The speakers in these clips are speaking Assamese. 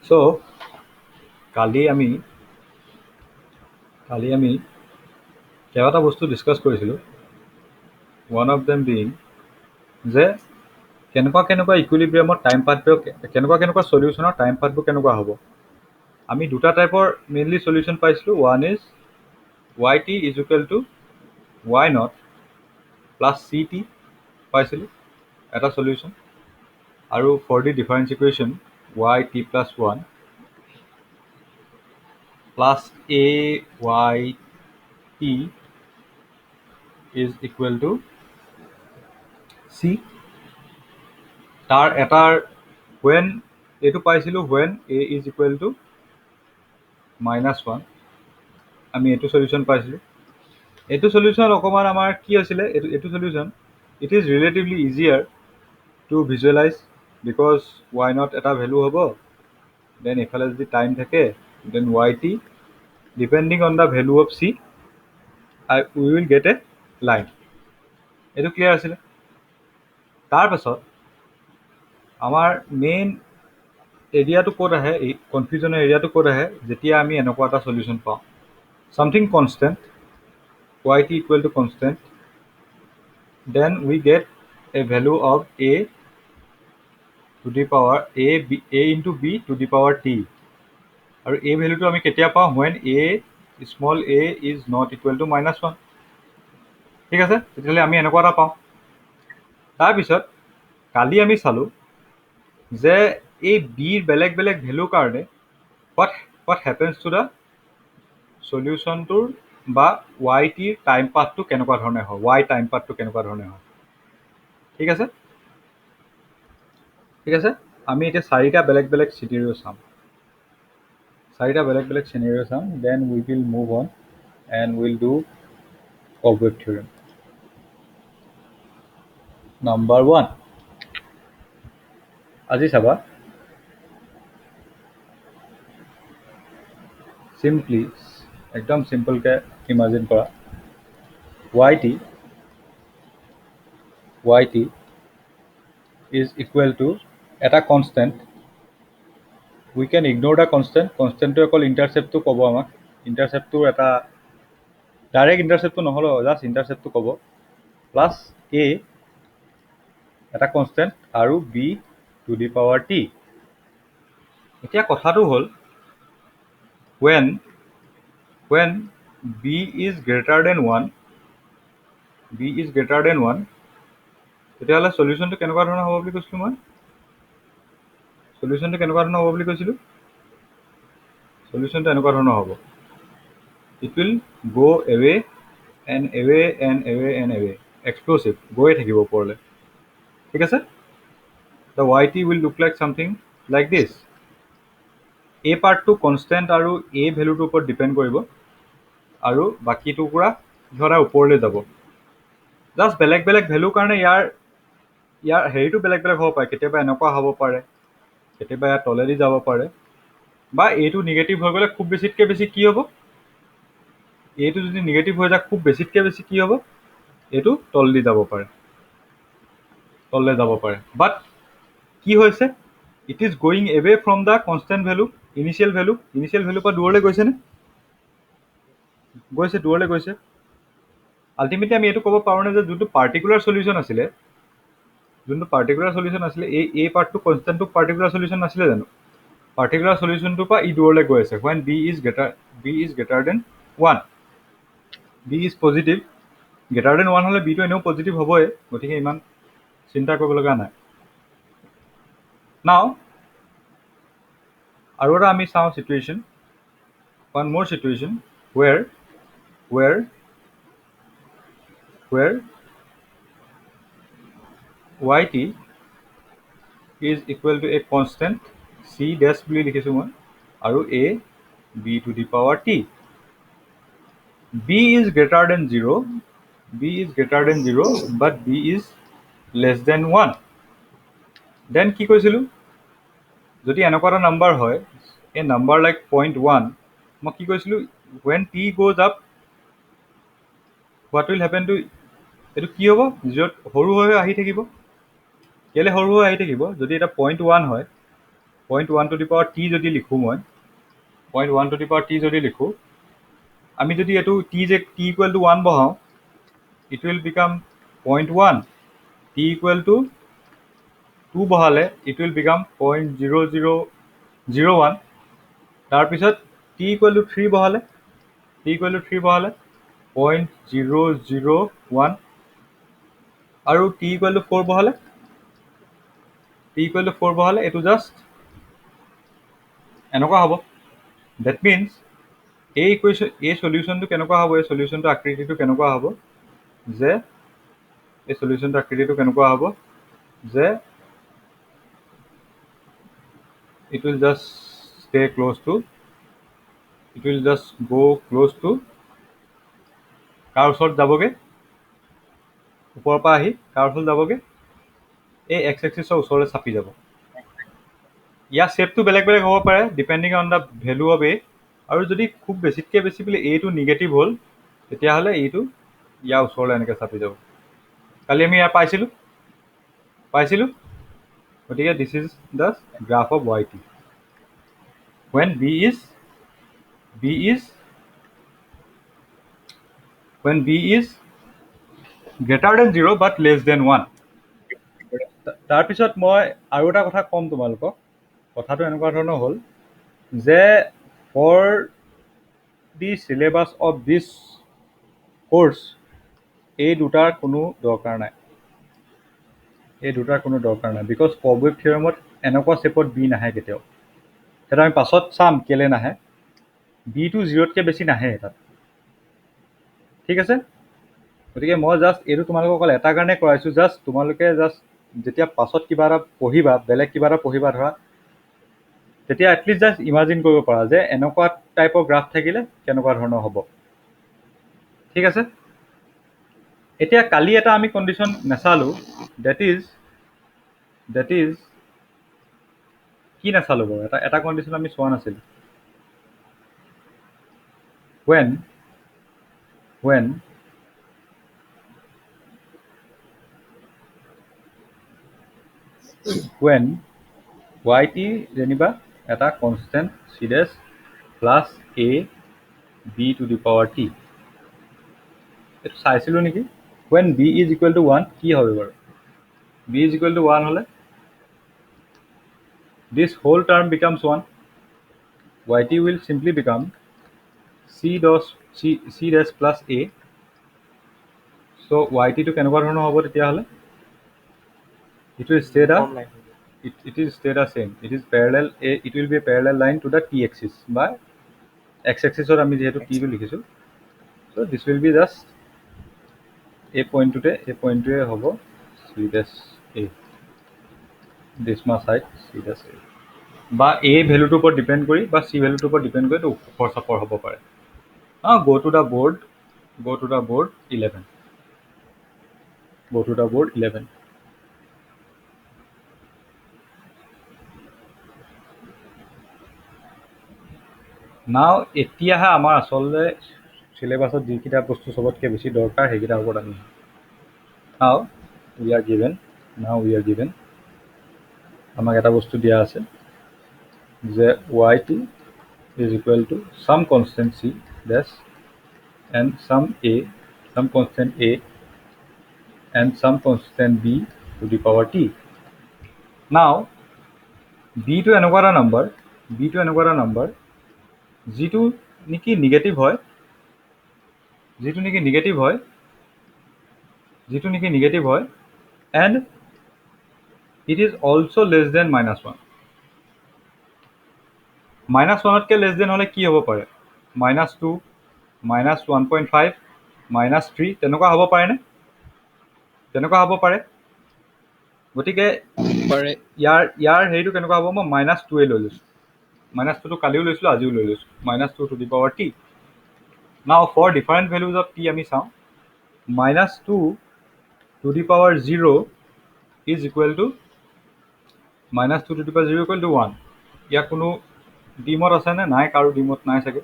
So কালি আমি কেইবাটা বস্তু ডিছকাছ কৰিছিলোঁ। ওৱান অফ দেম বিং যে কেনেকুৱা ইকুইলিব্ৰিয়ামত টাইম পাথবোৰ কেনেকুৱা সলিউশ্যনৰ টাইম পাথবোৰ কেনেকুৱা হ'ব। আমি দুটা টাইপৰ মেইনলি সলিউশ্যন পাইছিলোঁ। One is y t is equal to y naught plus c t পাইছিলোঁ এটা সলিউশ্যন, আৰু for the difference equation y t plus 1 plus a y t is equal to c. তাৰ এটাৰ when এইটো পাইছিলোঁ when a is equal to -1 আমি এইটো সলিউশ্যন পাইছিলোঁ। এইটো সলিউশ্যন অকণমান আমাৰ কি আছিলে, এইটো solution it is relatively easier to visualise because y not এটা ভেলু হ'ব, দেন এইফালে যদি টাইম থাকে then y t depending on the value of c we will get a line. এইটো ক্লিয়াৰ আছিলে। তাৰপাছত আমাৰ মেইন এৰিয়াটো ক'ত আহে, এই কনফিউজনৰ এৰিয়াটো ক'ত আহে, যেতিয়া আমি এনেকুৱা এটা সলিউশ্যন পাওঁ something constant y t equal to constant, then we get a value of a to the power a into b to the power t, আৰু এই ভেলুটো আমি কেতিয়া পাওঁ when a small a is not equal to -1। ঠিক আছে, তেতিয়াহ'লে আমি এনেকুৱা এটা পাওঁ। তাৰপিছত কালি আমি চালোঁ যে এই বিৰ বেলেগ বেলেগ ভেলুৰ কাৰণে what happens to the সলিউশ্যনটোৰ বা y টিৰ টাইম পাথটো কেনেকুৱা ধৰণে হয়, y টাইম পাথটো কেনেকুৱা ধৰণে হয়। ঠিক আছে, আমি এতিয়া চাৰিটা বেলেগ বেলেগ চিনেৰিঅ' চাম, then we will move on and will do Colebrook theorem. Number 1, আজি চাবা চিম্পলি একদম চিম্পলকৈ ইমাজিন কৰা y t is equal to এটা constant. We can ignore the কনষ্টেণ্টটোৱে অকল ইণ্টাৰচেপ্টটো ক'ব আমাক, ইণ্টাৰচেপ্টটোৰ এটা ডাইৰেক্ট ইণ্টাৰচেপ্টটো নহ'লেও জাষ্ট ইণ্টাৰচেপ্টটো ক'ব, প্লাছ a এটা কনষ্টেণ্ট আৰু b two the power t। এতিয়া কথাটো হ'ল when b is greater than 1 তেতিয়াহ'লে সলিউশ্যনটো কেনেকুৱা ধৰণৰ হ'ব বুলি কৈছিলোঁ মই, সলিউশ্যনটো এনেকুৱা ধৰণৰ হ'ব। It will go away and away and away and away, এক্সপ্ল'চিভ গৈয়ে থাকিব ওপৰলৈ। ঠিক আছে, the y t will look like something like this। এই পাৰ্টটো কনষ্টেণ্ট আৰু a ভেলুটোৰ ওপৰত ডিপেণ্ড কৰিব, আৰু বাকী টুকুৰা ধৰা ওপৰলৈ যাব। জাষ্ট বেলেগ বেলেগ ভেলুৰ কাৰণে ইয়াৰ হেৰিটো বেলেগ বেলেগ হ'ব পাৰে, কেতিয়াবা এনেকুৱা হ'ব পাৰে, কেতিয়াবা ইয়াৰ তলেদি যাব পাৰে, বা এইটো নিগেটিভ হৈ গ'লে খুব বেছিতকৈ বেছি কি হ'ব, এইটো যদি নিগেটিভ হৈ যায় খুব বেছিতকৈ বেছি কি হ'ব, এইটো তলদি যাব পাৰে, বাট কি হৈছে, it is going away from the constant value, initial ভেলুৰ পৰা দূৰলৈ গৈছেনে, দূৰলৈ গৈছে। আল্টিমেটলি আমি এইটো ক'ব পাৰোঁনে যে যোনটো পাৰ্টিকুলাৰ সলিউশ্যন আছিলে, এই পাৰ্টটো কনষ্টেণ্টটো পাৰ্টিকুলাৰ সলিউশ্যন নাছিলে জানো, পাৰ্টিকুলাৰ সলিউশ্যনটোৰ পৰা ই দূৰলৈ গৈ আছে when b is greater than 1, b is positive, greater than 1 হ'লে bটো এনেও পজিটিভ হ'বই, গতিকে ইমান চিন্তা কৰিব লগা নাই। নাও আৰু এটা আমি চাওঁ situation, one more situation where y t is equal to a constant c dash বুলি লিখিছোঁ মই, আৰু a b to the power t, b is greater than 0 but b is less than 1। Then কি কৈছিলোঁ, যদি এনেকুৱা এটা নাম্বাৰ হয়, এ নাম্বাৰ লাইক 0.1, মই কি কৈছিলোঁ, when t goes up what will happen to, এইটো কি হ'ব, য'ত সৰু হৈ আহি থাকিব। কেলৈ সৰু হৈ আহি থাকিব, যদি এটা 0.1 হয় 0.1 to the power t যদি লিখোঁ মই 0.1 to the power t যদি লিখোঁ আমি যদি এইটো t equal to 1 বহাওঁ it will become 0.1 t equal to 2 বহালে it will become 0.0001 তাৰপিছত t equal to 3 বহালে t equal to 3 বহালে 0.001 আৰু t equal to 4 বহালে t equal to 4 বহালে এইটো জাষ্ট এনেকুৱা হ'ব that means এই ইকুৱেশ্যন এই সলিউশ্যনটো কেনেকুৱা হ'ব এই সলিউশ্যনটো আকৃতিটো কেনেকুৱা হ'ব যে এই সলিউশ্যনটো আকৃতিটো কেনেকুৱা হ'ব যে it will just stay close to it will just go close to কাৰ ওচৰত যাবগে ওপৰৰ পৰা আহি কাৰ ওচৰত যাবগে এই এক্স এক্সিছৰ ওচৰলৈ চাপি যাব ইয়াৰ শেপটো বেলেগ বেলেগ হ'ব পাৰে depending on the value of a আৰু যদি খুব বেছিতকৈ বেছি বোলে এইটো নিগেটিভ হ'ল তেতিয়াহ'লে এইটো ইয়াৰ ওচৰলৈ এনেকৈ চাপি যাব কালি আমি ইয়াৰ পাইছিলোঁ গতিকে দিছ is the graph of y t when b is greater than 0 but less than 1 তাৰপিছত মই আৰু এটা কথা ক'ম তোমালোকক কথাটো এনেকুৱা ধৰণৰ হ'ল যে for the syllabus of this course এই দুটাৰ কোনো দৰকাৰ নাই বিকজ কবৱেব থিয়ৰমত এনেকুৱা শেপত বি নাহে কেতিয়াও সেইটো আমি পাছত চাম কেলৈ নাহে বিটো 0তকৈ বেছি নাহে তাত ঠিক আছে গতিকে মই জাষ্ট এইটো তোমালোকক অকল এটা কাৰণে কৰাইছোঁ জাষ্ট তোমালোকে জাষ্ট যেতিয়া পাছত কিবা এটা পঢ়িবা বেলেগ কিবা এটা পঢ়িবা ধৰা তেতিয়া এটলিষ্ট জাষ্ট ইমাজিন কৰিব পাৰা যে এনেকুৱা টাইপৰ গ্ৰাফ থাকিলে কেনেকুৱা ধৰণৰ হ'ব ঠিক আছে এতিয়া কালি এটা আমি কণ্ডিশ্যন নাচালোঁ ডেট ইজ কি নাচালোঁ বাৰু এটা কণ্ডিশ্যন আমি চোৱা নাছিলোঁ when yt যেনিবা এটা constant c dash plus a b to the power t এইটো চাইছিলোঁ নেকি when b is equal to 1 কি হবে বাৰু b is equal to 1 হ'লে this whole term becomes 1 yt will simply become c dash plus a so yt to কেনেকুৱা ধৰণৰ হ'ব তেতিয়াহ'লে it will stay the it is stay the same it will be a parallel line to the t axis বা x axis or আমি যেহেতু t টো লিখিছোঁ so this will be just a point to হ'ব c dash a this much height c dash a বা a ভ্যালুটোৰ ওপৰত ডিপেণ্ড কৰি বা c ভ্যালুটোৰ ওপৰত ডিপেণ্ড কৰি ওপৰ চাপৰ হ'ব পাৰে go to the board 11 go to the board 11 নাও এতিয়াহে আমাৰ আচলতে চিলেবাছত যিকেইটা বস্তু চবতকৈ বেছি দৰকাৰ সেইকেইটা ওপৰত আমি নাও উই আৰ গিভেন আমাক এটা বস্তু দিয়া আছে যে yt is equal to some constant c dash and some constant a and some constant b to the power t now b to এনেকুৱা এটা নাম্বাৰ যিটো নেকি নিগেটিভ হয় and it is also less than -1 -1তকৈ লেছ দেন হ'লে কি হ'ব পাৰে -2 -1.5 -3 তেনেকুৱা হ'ব পাৰে গতিকে ইয়াৰ হেৰিটো কেনেকুৱা হ'ব মই -2 লৈ লৈছোঁ -2টো কালিও লৈছিলোঁ আজিও লৈ লৈছোঁ -2 to the power t now for different values of t আমি চাওঁ -2 to the power 0 is equal to -2 to the power 0 equal to 1 ইয়াৰ কোনো ডিমত আছেনে নাই কাৰো ডিমত নাই চাগে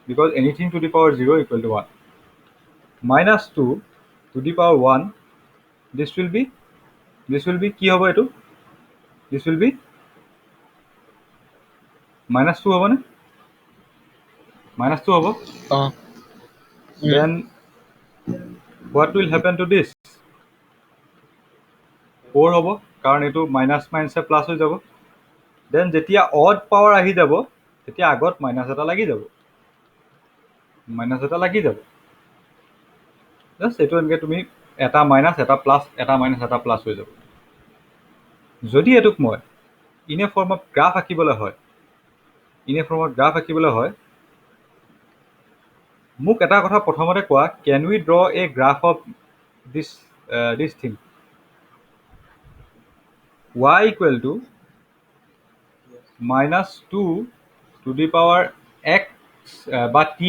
because anything to the power 0 equal to 1 -2 to the power 1 this will be কি হ'ব এইটো this will be -2 হ'বনে? -2 হ'ব। Then what will happen to this? 4 হ'ব, কাৰণ এইটো মাইনাছ মাইনাছে প্লাছ হৈ যাব। দেন যেতিয়া অড পাৱাৰ আহি যাব তেতিয়া আগত মাইনাছ এটা লাগি যাব, জাষ্ট এইটো এনেকৈ তুমি এটা মাইনাছ এটা প্লাছ, এটা মাইনাছ এটা প্লাছ হৈ যাব। যদি এইটোক মই ইনে ফৰ্মত গ্ৰাফ আঁকিবলৈ হয়, মোক এটা কথা প্ৰথমতে কোৱা, can we draw a graph of this thing? y equal to -2 to the power x বা t,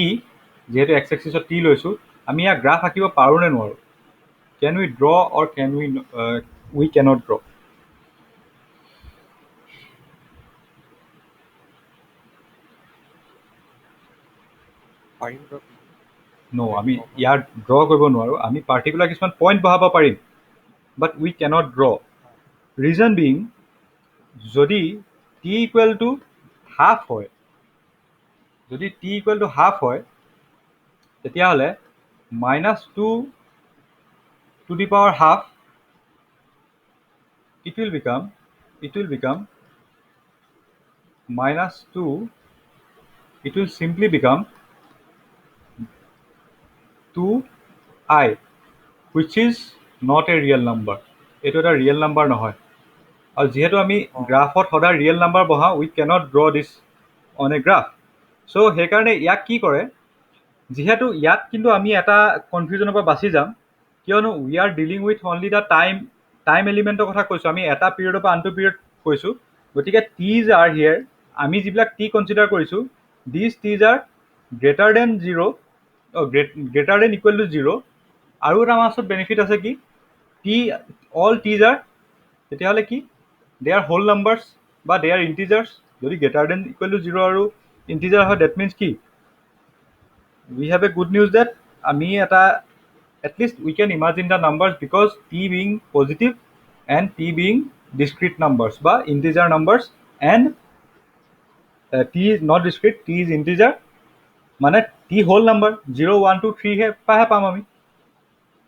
যিহেতু x এক্সিছত t লৈছোঁ, আমি ইয়াক গ্ৰাফ আঁকিব পাৰোঁ নে নোৱাৰোঁ? Can we draw or can we cannot draw? No, আমি ইয়াৰ ড্ৰ কৰিব নোৱাৰোঁ। আমি পাৰ্টিকুলাৰ কিছুমান পইণ্ট বহাব পাৰিম, বাট উই কেনট ড্ৰ। ৰিজন বিং, যদি t ইকুৱেল টু হাফ হয়, তেতিয়াহ'লে -2 to the power half, it will become -2, it will simply become 2i, which is not a real number. এইটো এটা ৰিয়েল নাম্বাৰ নহয়। আৰু যিহেতু আমি গ্ৰাফত সদায় ৰিয়েল নাম্বাৰ বহাওঁ, we cannot draw this on a graph. So' সেইকাৰণে ইয়াক কি কৰে, যিহেতু ইয়াত কিন্তু আমি এটা কনফিউজনৰ পৰা বাচি যাম, কিয়নো we are dealing with only the time এলিমেণ্টৰ কথা কৈছোঁ। আমি এটা পিৰিয়ডৰ পৰা আনটো পিৰিয়ড কৈছোঁ। গতিকে টিজ আৰ হিয়েৰ, আমি যিবিলাক টি কনচিডাৰ কৰিছোঁ, দিছ টিজ R greater than 0, greater than equal to 0। আৰু এটা আমাৰ ওচৰত বেনিফিট আছে কি, অল টিজ আৰ, তেতিয়াহ'লে কি, দে আৰ হোল নাম্বাৰ্ছ বা দে আৰ ইণ্টিজাৰ্ছ। যদি গ্ৰেটাৰ দেন ইকুৱেল টু 0 আৰু ইণ্টিজাৰ হয়, ডেট মিনছ কি, we have a good news that আমি এটা at least we can imagine the numbers, because t being positive and t being discrete numbers বা integer numbers, and t is not discrete, t is integer, মানে t whole number 0 1 2 3 হে পাম আমি।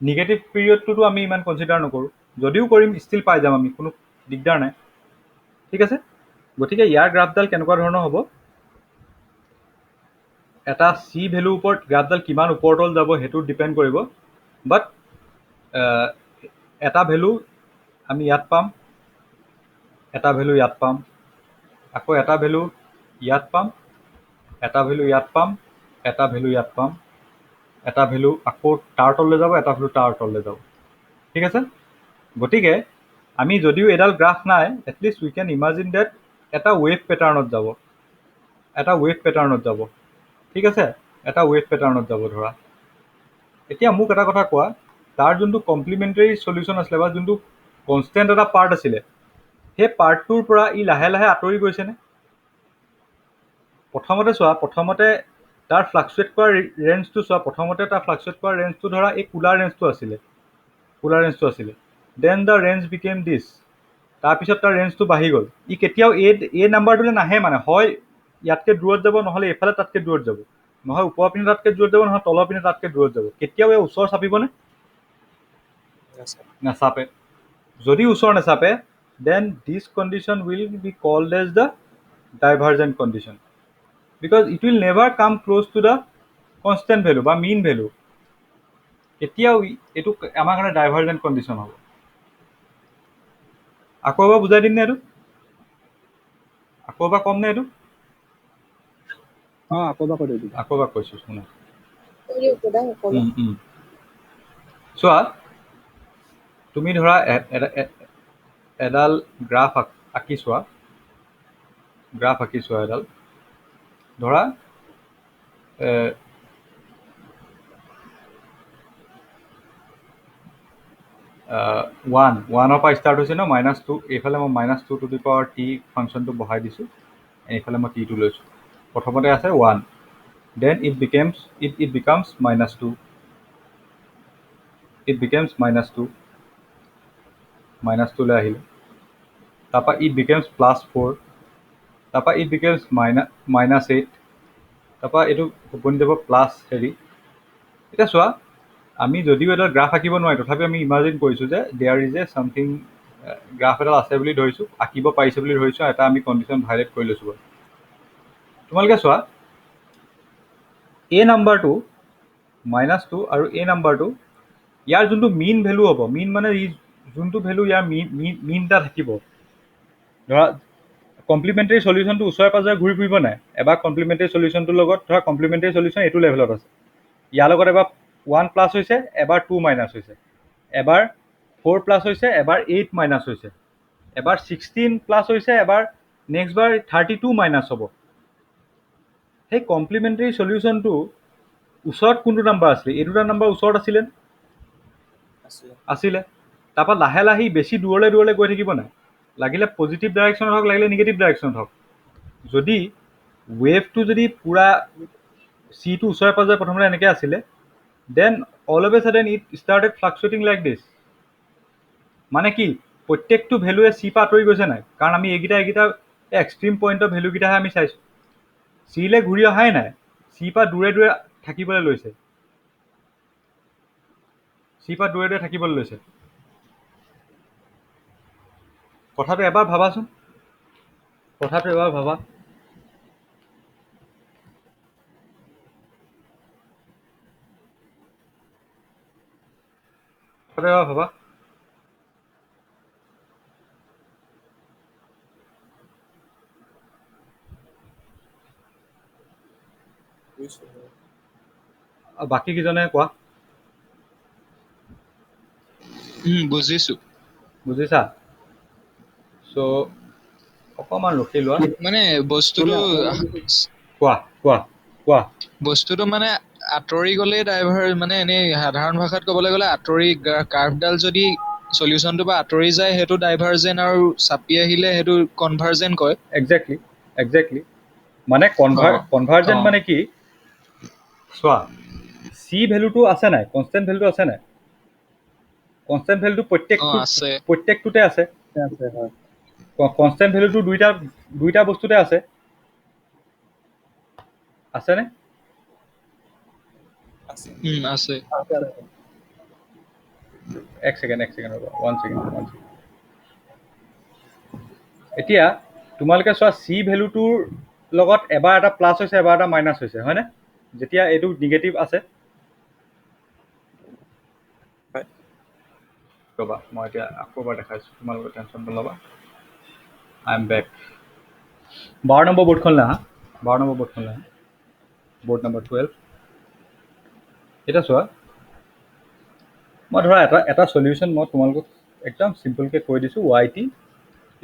নিগেটিভ পিৰিয়ডটোতো আমি ইমান কনচিডাৰ নকৰোঁ, যদিও কৰিম ষ্টিল পাই যাম আমি, কোনো দিগদাৰ নাই। ঠিক আছে, গতিকে ইয়াৰ গ্ৰাফডাল কেনেকুৱা ধৰণৰ হ'ব, এটা চি ভেলুৰ ওপৰত গ্ৰাফডাল কিমান ওপৰ তল যাব সেইটো ডিপেণ্ড কৰিব। বাট এটা ভেলু আমি ইয়াত পাম, এটা ভেলু ইয়াত পাম, আকৌ এটা ভেলু ইয়াত পাম, এটা ভেলু ইয়াত পাম, এটা ভেলু ইয়াত পাম, এটা ভেলু আকৌ তাৰ তললৈ যাব, এটা ভেলু তাৰ তললৈ যাব। ঠিক আছে, গতিকে আমি যদিও এডাল গ্ৰাফ নাই, at least we can imagine that এটা ৱেভ পেটাৰ্ণত যাব। ঠিক আছে, এটা ৱেভ পেটাৰ্ণত যাব ধৰা। এতিয়া মোক এটা কথা কোৱা, তাৰ যোনটো কমপ্লিমেণ্টাৰী চলিউশ্যন আছিলে বা যোনটো কনষ্টেণ্ট এটা পাৰ্ট আছিলে, সেই পাৰ্টটোৰ পৰা ই লাহে লাহে আঁতৰি গৈছেনে? প্ৰথমতে তাৰ ফ্লাকচুৱেট কৰা ৰেঞ্জটো চোৱা। প্ৰথমতে তাৰ ফ্লাকচুৱেট কৰা ৰেঞ্জটো ধৰা এই কুলাৰ ৰেঞ্জটো আছিলে। দেন দ্য ৰেঞ্জ বিকেম দিছ। তাৰপিছত তাৰ ৰেঞ্জটো বাঢ়ি গ'ল। ই কেতিয়াও এই নাম্বাৰটোলৈ নাহে, মানে হয় ইয়াতকৈ দূৰত যাব, নহ'লে এইফালে তাতকৈ দূৰত যাব, নহয় ওপৰৰ পিনে তাতকৈ দূৰত যাব, নহয় তলৰ পিনে তাতকৈ দূৰত যাব। কেতিয়াও এই ওচৰ চাপিবনে? নাচাপে। যদি ওচৰ নাচাপে, then this condition will be called as the divergent condition, because it will never come close to the constant value বা মিন ভেলু। কেতিয়াও এইটো আমাৰ কাৰণে ডাইভাৰ্জেণ্ট কণ্ডিশ্যন হ'ব। আকৌ এবাৰ বুজাই দিম নে এইটো? আকৌ এবাৰ ক'ম নে এইটো? আকৌ এবাৰ কৈছোঁ শুনা। চোৱা, তুমি ধৰা এডাল গ্ৰাফ আঁকি চোৱা এডাল ধৰা 1ৰ পৰা ষ্টাৰ্ট হৈছে ন, -2। এইফালে মই -2 টু দি পাৱাৰ টি ফাংচনটো বহাই দিছোঁ, এইফালে মই টিটো লৈছোঁ। প্ৰথমতে আছে 1, দেন ইট বিকামছ -2, -2লৈ আহিলে। তাৰপৰা ইট বিকেমছ +4, তাৰপৰা ইট বিকেমছ -8 তাৰপৰা এইটো বনি যাব প্লাছ হেৰি। এতিয়া চোৱা আমি যদিও এটা গ্ৰাফ আঁকিব নোৱাৰি তথাপিও আমি ইমাজিন কৰিছোঁ যে there is a something graph এটা আছে বুলি ধৰিছোঁ, আঁকিব পাৰিছে বুলি ধৰিছোঁ, এটা আমি কণ্ডিশ্যন ভাইলেট কৰি লৈছোঁ বাৰু। তোমালোকে চোৱা এই নাম্বাৰটো -2 আৰু এই নাম্বাৰটো ইয়াৰ যোনটো মিন ভেলু হ'ব, মিন মানে যোনটো ভেলু ইয়াৰ মিন এটা থাকিব। ধৰা কমপ্লিমেণ্টাৰী চলিউশ্যনটো ওচৰে পাজৰে ঘূৰি ফুৰিব নাই, এবাৰ কমপ্লিমেণ্টাৰী চলিউশ্যনটোৰ লগত ধৰা কমপ্লিমেণ্টাৰী চলিউশ্যন এইটো লেভেলত আছে, ইয়াৰ লগত এবাৰ 1 প্লাছ হৈছে, এবাৰ 2 মাইনাছ হৈছে, এবাৰ 4 প্লাছ হৈছে, এবাৰ 8 মাইনাছ হৈছে, এবাৰ 16 প্লাছ হৈছে, এবাৰ নেক্সট বাৰ 32 মাইনাছ হ'ব। সেই কমপ্লিমেণ্টাৰী চলিউশ্যনটো ওচৰত কোনটো নাম্বাৰ আছিলে? এই দুটা নাম্বাৰ ওচৰত আছিলে। তাৰপৰা লাহে লাহে বেছি দূৰলৈ গৈ থাকিব নাই, লাগিলে পজিটিভ ডাইৰেকশ্যনত হওক, লাগিলে নিগেটিভ ডাইৰেকশ্যনত হওক। যদি ৱেভটো যদি পূৰা চিটো ওচৰে পাজৰে প্ৰথমতে এনেকৈ আছিলে, then all of a sudden it started fluctuating like this. মানে কি প্ৰত্যেকটো ভেলুৱে চি পৰা আঁতৰি গৈছে নাই, কাৰণ আমি এইকেইটা এক্সট্ৰিম পইণ্টৰ ভেলুকেইটাহে আমি চাইছোঁ। চিলৈ ঘূৰি অহাই নাই, চি পৰা দূৰে দূৰে থাকিবলৈ লৈছে, কথাটো এবাৰ ভাবাচোন, ভাবা। বাকী কেইজনে কোৱা। বুজিছা? চ' অকণমান ৰখি লোৱা। মানে বস্তুটো কোৱা বস্তুটো মানে আঁতৰি গ'লে ড্ৰাইভাৰ মানে এনেই সাধাৰণ ভাষাত ক'বলৈ গ'লে আঁতৰি কাৰ্ভডাল যদি চলিউশ্যনটো বা আঁতৰি যায় সেইটো ডাইভাৰ্জেন, আৰু চাপি আহিলে সেইটো কনভাৰ্জেন কয়। একজেক্টলি মানে কনভাৰ্জেন্ট মানে কি? চোৱা চি ভেলুটো আছে নাই, কনষ্টেণ্ট ভেলুটো আছে নাই? কনষ্টেণ্ট ভেলুটো প্ৰত্যেকটোতে আছে। কনষ্টেণ্ট ভেলুটো দুইটা বস্তুতে আছেনে? আছে। এক ছেকেণ্ড ৰ'বা, 1 ছেকেণ্ড। এতিয়া তোমালোকে চোৱা চি ভেলুটোৰ লগত এবাৰ এটা প্লাছ হৈছে, এবাৰ এটা মাইনাছ হৈছে, হয়নে? যেতিয়া এইটো নিগেটিভ আছে। ৰ'বা মই এতিয়া আকৌ এবাৰ দেখাইছোঁ, তোমালোকে টেনশ্যন নল'বা। I am back. 12 নম্বৰ বৰ্ডখনলৈ আহা, বৰ্ড নম্বৰ 12। এতিয়া চোৱা মই ধৰা এটা চলিউশ্যন মই তোমালোকক একদম চিম্পলকৈ কৈ দিছোঁ। YT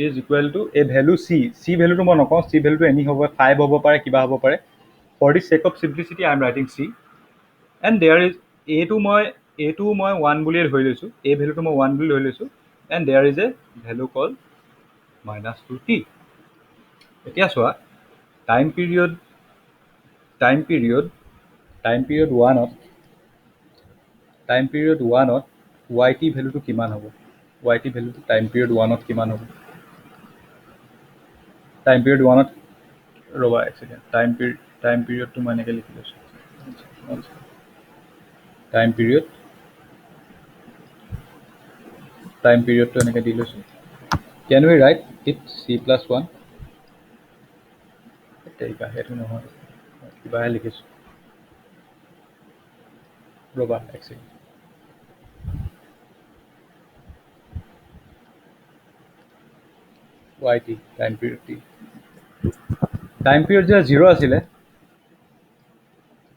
is equal to a value C ভেলুটো মই নকওঁ, চি ভেলুটো এনি হ'ব, 5 হ'ব পাৰে, কিবা হ'ব পাৰে। For the sake of simplicity I am writing C, and there is এইটো মই 1 বুলিয়ে ধৰি লৈছোঁ, এই ভেলুটো মই 1 বুলি ধৰি লৈছোঁ, and there is a value call -2t। এতিয়া চোৱা টাইম পিৰিয়ড 1ত YT ভেলুটো কিমান হ'ব? YT ভেলুটো টাইম পিৰিয়ড 1ত কিমান হ'ব? টাইম পিৰিয়ড 1ত ৰ'বা এক ছেকেণ্ড, টাইম পিৰিয়ডটো মই এনেকৈ লিখি লৈছোঁ। টাইম পিৰিয়ডটো এনেকৈ দি লৈছোঁ। কেন উই ৰাইট ইট C+1? সেইটো নহয়, কিবাহে লিখিছোঁ, ৰ'বা এক ছেকেণ্ড। YT টাইম পিৰিয়ড যে 0 আছিলে,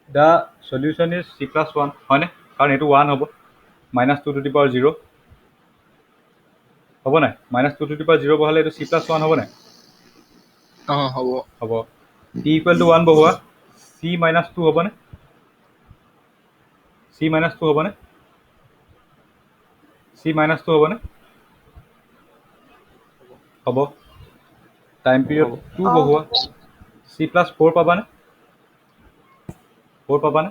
দ্য চলিউশ্যন ইজ C+1, হয়নে? কাৰণ এইটো 1 হ'ব, -2^0 হ'ব নাই? -2^0 বহালে এইটো C+1 হ'ব নাই? হ'ব। T = 1 বহোৱা, C-2 হ'বনে? C-2 হ'বনে? হ'ব। Time period 2 বহোৱা, C+4 পাবানে? 4 পাবানে?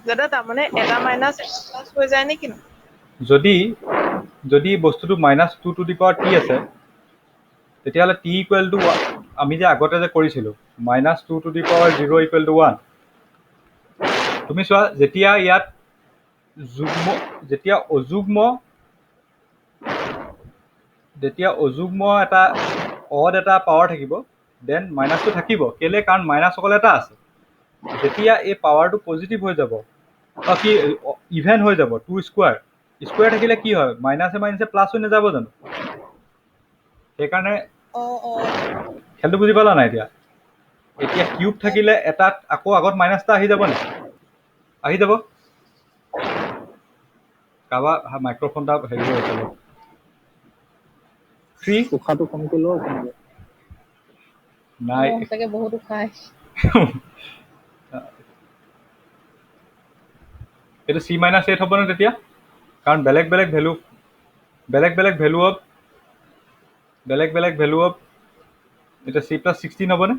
দাদা তাৰমানে এটা মাইনাছ প্লাছ হৈ যায় নে কিনো? যদি বস্তুটো -2^t আছে, তেতিয়াহ'লে t ইকুৱেল টু আমি যে আগতে যে কৰিছিলোঁ -2^0 = 1 তুমি চোৱা যেতিয়া ইয়াত যেতিয়া অযুগ্ম এটা অড এটা পাৱাৰ থাকিব দেন মাইনাছটো থাকিব কেলে কাৰণ মাইনাছ অকল এটা আছে যেতিয়া এই পাৱাৰটো পজিটিভ হৈ যাব কি ইভেন হৈ যাব 2 স্কুৱাৰ থাকিলে কি হয় মাইনাছে মাইনাছে প্লাছ হৈ নাযাব জানো সেইকাৰণে খেলটো বুজি পালা নাই এতিয়া কিউব থাকিলে এটাত আকৌ আগত মাইনাছ এটা আহি যাব নে আহি যাব কাৰোবাৰ মাইক্ৰফোনটা হেৰি হৈ আছে 3 উশাহটো কমকৈ লওঁ কেনেকৈ নাই চাগে বহুত উশাহ এইটো c - 8 হ'ব নে তেতিয়া কাৰণ বেলেগ বেলেগ ভেলু অফ এতিয়া c+16 হ'বনে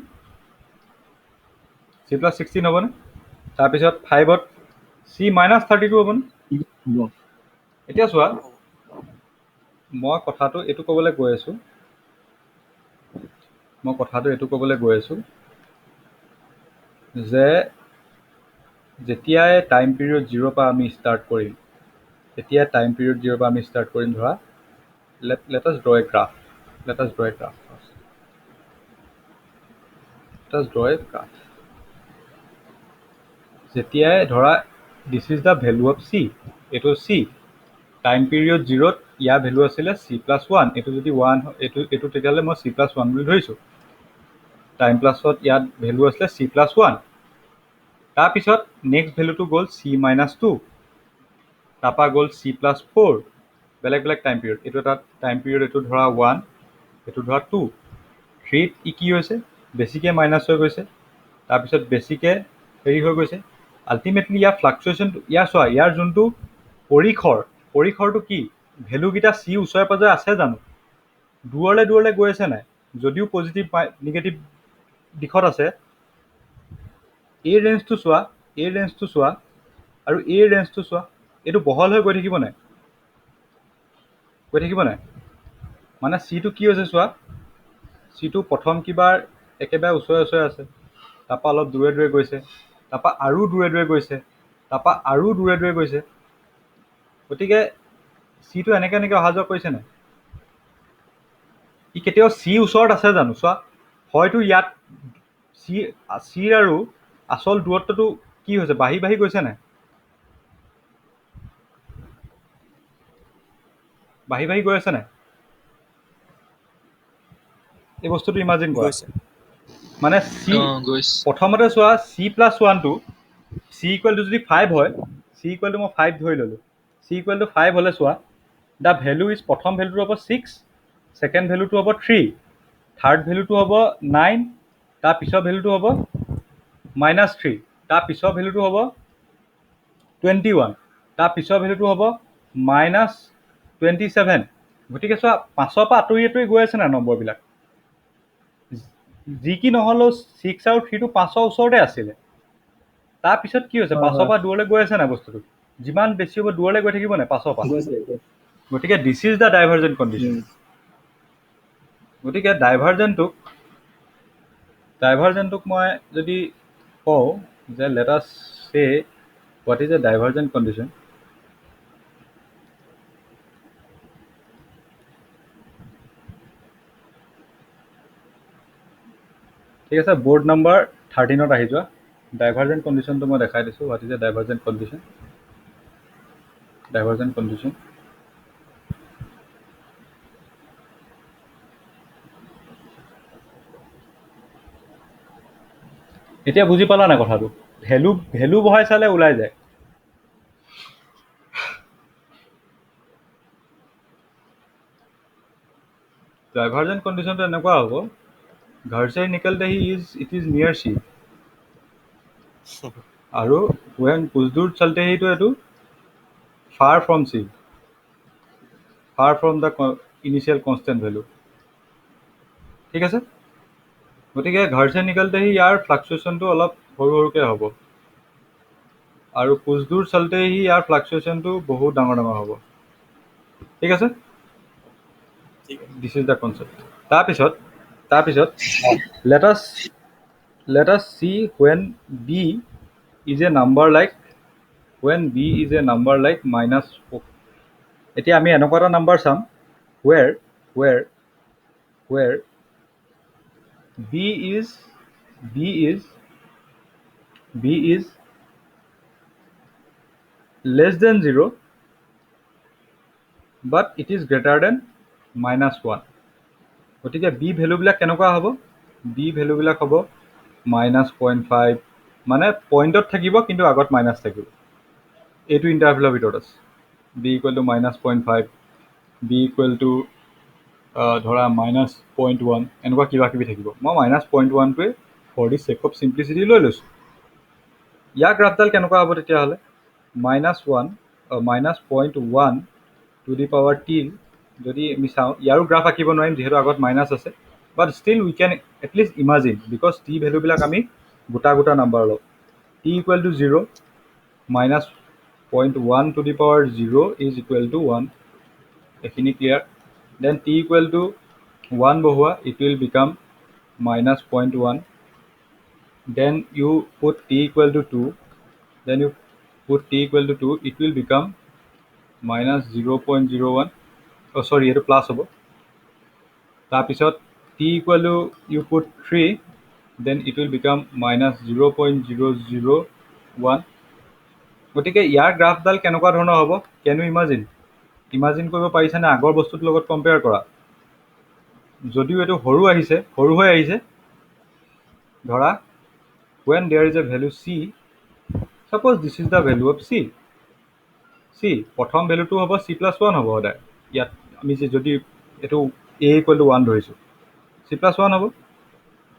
c+16 হ'বনে তাৰপিছত 5ত c-32 হ'বনে হ'ব এতিয়া চোৱা মই কথাটো এইটো ক'বলৈ গৈ আছোঁ যে যেতিয়াই টাইম পিৰিয়ড 0 পৰা আমি ষ্টাৰ্ট কৰিম ধৰা let us draw a graph যেতিয়াই ধৰা this is the value of c এইটো c টাইম পিৰিয়ড 0ত ইয়াৰ ভেলু আছিলে c+1 এইটো যদি 1 এইটো তেতিয়াহ'লে মই c+1 বুলি ধৰিছোঁ টাইম প্লাছত ইয়াত ভেলু আছিলে c+1 তাৰপিছত নেক্সট ভেলুটো গ'ল c-2 তাৰপৰা গ'ল c+4 বেলেগ বেলেগ টাইম পিৰিয়ড এইটো এটা টাইম পিৰিয়ড এইটো ধৰা 1 এইটো ধৰা 2 3ত কি হৈছে বেছিকৈ মাইনাছ হৈ গৈছে তাৰপিছত বেছিকৈ হেৰি হৈ গৈছে আল্টিমেটলি ইয়াৰ ফ্লাকচুৱেশ্যনটো ইয়াৰ যোনটো পৰিসৰটো কি ভেলুকেইটা c ওচৰে পাজৰে আছে জানো দূৰলৈ গৈ আছে নাই যদিও পজিটিভ নিগেটিভ দিশত আছে এই ৰেঞ্জটো চোৱা আৰু এই ৰেঞ্জটো চোৱা এইটো বহল হৈ গৈ থাকিব নাই মানে চিটো কি হৈছে চোৱা চিটো প্ৰথম কিবাৰ একেবাৰে ওচৰে আছে তাৰপৰা অলপ দূৰে গৈছে তাৰপৰা আৰু দূৰে গৈছে তাৰপৰা আৰু দূৰে গৈছে গতিকে চিটো এনেকৈ অহা যোৱা কৰিছে নাই ই কেতিয়াও চি ওচৰত আছে জানো চোৱা হয়তো ইয়াত চিৰ আৰু আচল দূৰত্বটো কি হৈছে বাঢ়ি গৈছে নাই বাঢ়ি গৈ আছে নাই এই বস্তুটো ইমাজিন কৰা মানে চি গৈছে প্ৰথমতে চোৱা c+1টো c ইকুৱেল টু যদি 5 হয় c ইকুৱেল টু মই 5 ধৰি ল'লোঁ c ইকুৱেল টু 5 হ'লে চোৱা দ্য ভেলু ইজ প্ৰথম ভেলুটো হ'ব 6 ছেকেণ্ড ভেলুটো হ'ব 3 থাৰ্ড ভেলুটো হ'ব 9 তাৰ পিছৰ ভেলুটো হ'ব -3 তাৰ পিছৰ ভেলুটো হ'ব 21 তাৰ পিছৰ ভেলুটো হ'ব -27 গতিকে চোৱা 5ৰ পৰা আঁতৰি গৈ আছে নাই নম্বৰবিলাক যি কি নহ'লেও 6 আৰু 3টো 5ৰ ওচৰতে আছিলে তাৰপিছত কি হৈছে 5ৰ পৰা দূৰলৈ গৈ আছে নাই বস্তুটো যিমান বেছি হ'ব দূৰলৈ গৈ থাকিব নাই 5ৰ পৰা গতিকে দিছ ইজ দ্য ডাইভাৰজেণ্ট কণ্ডিশ্যন গতিকে ডাইভাৰজেণ্টটোক মই যদি কওঁ যে লেট আছ সে হোৱাট ইজ এ ডাইভাৰজেণ্ট কণ্ডিশ্যন ঠিক আছে বোৰ্ড নম্বৰ 13ত আহি যোৱা ডাইভাৰজেণ্ট কণ্ডিশ্যনটো মই দেখাই দিছোঁ হোৱাট ইজ এ ডাইভাৰজেণ্ট কণ্ডিশ্যন এতিয়া বুজি পালা নাই কথাটো ভেলু বহাই চালে ওলাই যায় ডাইভাৰজেণ্ট কণ্ডিশ্যনটো এনেকুৱা হ'ব घर से निकलते ही इट इज नियर सी আৰু when कुछ दूर चलते ही तो এইটো far from the initial constant value ঠিক আছে গতিকে घर से निकलते ही ইয়াৰ ফ্লাকচুৱেশ্যনটো অলপ সৰুকৈ হ'ব আৰু कुछ दूर चलते ही ইয়াৰ ফ্লাকচুৱেশ্যনটো বহুত ডাঙৰ হ'ব ঠিক আছে দিছ ইজ দ্য কনচেপ্ট তাৰপিছত let us see when b is a number like -4. এতিয়া আমি এনেকুৱা এটা নাম্বাৰ চাম where b is less than 0 but it is greater than -1. গতিকে b ভ্যালুবিলাক কেনেকুৱা হ'ব? b ভ্যালুবিলাক হ'ব -0.5, মানে পইণ্টত থাকিব কিন্তু আগত মাইনাছ থাকিব। এইটো ইণ্টাৰভেলৰ ভিতৰত আছে। b = -0.5, b = ধৰা -0.1, এনেকুৱা কিবা কিবি থাকিব। মই -0.1টোৱে ফৰ দি চেক অফ চিম্প্লিচিটি লৈ লৈছোঁ। ইয়াৰ গ্ৰাফডাল কেনেকুৱা হ'ব তেতিয়াহ'লে? -0.1 টু দি পাৱাৰ t যদি আমি চাওঁ, ইয়াৰো গ্ৰাফ আঁকিব নোৱাৰিম যিহেতু আগত মাইনাছ আছে, but still we can at least imagine, because T ভেলুবিলাক আমি গোটা নাম্বাৰ লওঁ। t = 0, -0.1 to the power 0 is equal to 1। এইখিনি ক্লিয়াৰ। দেন t = 1 বহোৱা, it will become -0.1। Then you put t = 2, then you put t = 2, it will become -0.01, oh sorry, এইটো প্লাছ হ'ব। তাৰপিছত t = you put 3, then it will become -0.001। গতিকে ইয়াৰ গ্ৰাফডাল কেনেকুৱা ধৰণৰ হ'ব? কেন ইউ ইমাজিন কৰিব পাৰিছানে আগৰ বস্তুটোৰ লগত কম্পেয়াৰ কৰা? যদিও এইটো সৰু হৈ আহিছে, ধৰা when there is a value c, suppose this is the value of c, প্ৰথম ভেলুটো হ'ব c+1 হ'ব সদায়। ইয়াত আমি যদি এইটো a = 1 ধৰিছোঁ, c+1 হ'ব।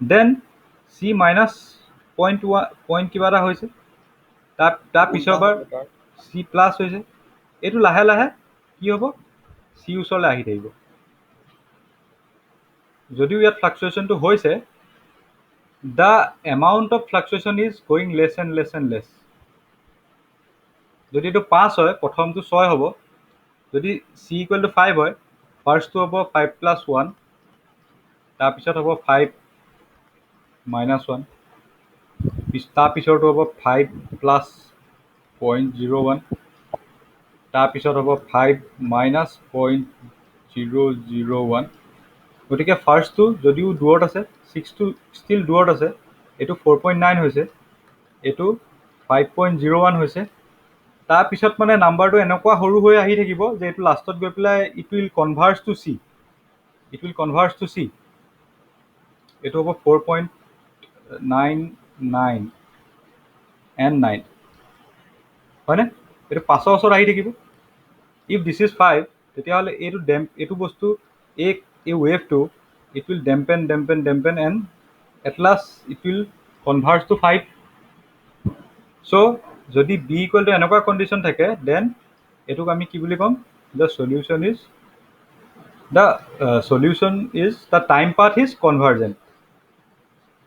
দেন c -0.1 কিবা এটা হৈছে, তাৰ পিছৰবাৰ c প্লাছ হৈছে। এইটো লাহে লাহে কি হ'ব? c ওচৰলৈ আহি থাকিব। যদিও ইয়াত ফ্লাকচুৱেশ্যনটো হৈছে, the amount of fluctuation is going less and less. যদি এইটো 5 হয়, প্ৰথমটো 6 হ'ব। যদি c = 5 হয়, ফাৰ্ষ্টটো হ'ব 5 + 1, তাৰপিছত হ'ব 5 - 1, তাৰপিছৰটো হ'ব 5 + 0.01, তাৰপিছত হ'ব 5 - 0.001। গতিকে ফাৰ্ষ্টটো যদিও দূৰত আছে, 6টো ষ্টিল দূৰত আছে। এইটো 4.9 হৈছে, এইটো 5.01 হৈছে। তাৰপিছত মানে নাম্বাৰটো এনেকুৱা সৰু হৈ আহি থাকিব যে এইটো লাষ্টত গৈ পেলাই it will converge two C. এইটো হ'ব 4.99 and 9, হয়নে? এইটো 5ৰ ওচৰত আহি থাকিব। ইফ দিছ ইজ 5, তেতিয়াহ'লে এইটো বস্তু এই ৱেভটো it will dampen and at last it will converge to 5। So' যদি b = এনেকুৱা কণ্ডিশ্যন থাকে, দেন এইটোক আমি কি বুলি ক'ম? The solution is the time path is convergent.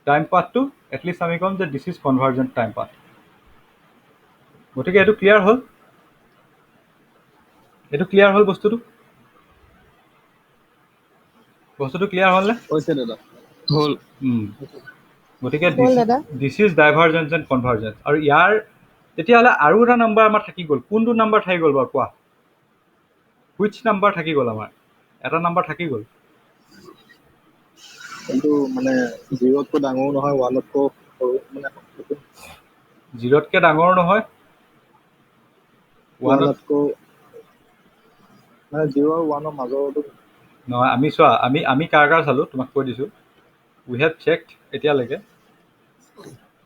Time পাথটো এটলিষ্ট আমি ক'ম যে this is convergent time path. গতিকে এইটো ক্লিয়াৰ হ'ল বস্তুটো ক্লিয়াৰ হ'লনে? হৈছে দাদা। হ'ল। গতিকে হ'ল দাদা। This is divergence and convergence. আৰু ইয়াৰ তেতিয়াহ'লে আৰু এটা নাম্বাৰ আমাৰ থাকি গ'ল। কোনটো নাম্বাৰ থাকি গ'ল বাৰু কোৱা? হুইচ নাম্বাৰ থাকি গ'ল? আমাৰ এটা নাম্বাৰ থাকি গ'ল। কিন্তু মানে 0তকৈ ডাঙৰো নহয়, 1তকৈ সৰু, মানে 0তকৈ ডাঙৰ নহয়, 1তকৈ মানে 0 আৰু 1ৰ মাজৰটো নহয়। আমি চোৱা, আমি কাৰ চালোঁ তোমাক কৈ দিছোঁ। উই হেভ চেকড এতিয়ালৈকে।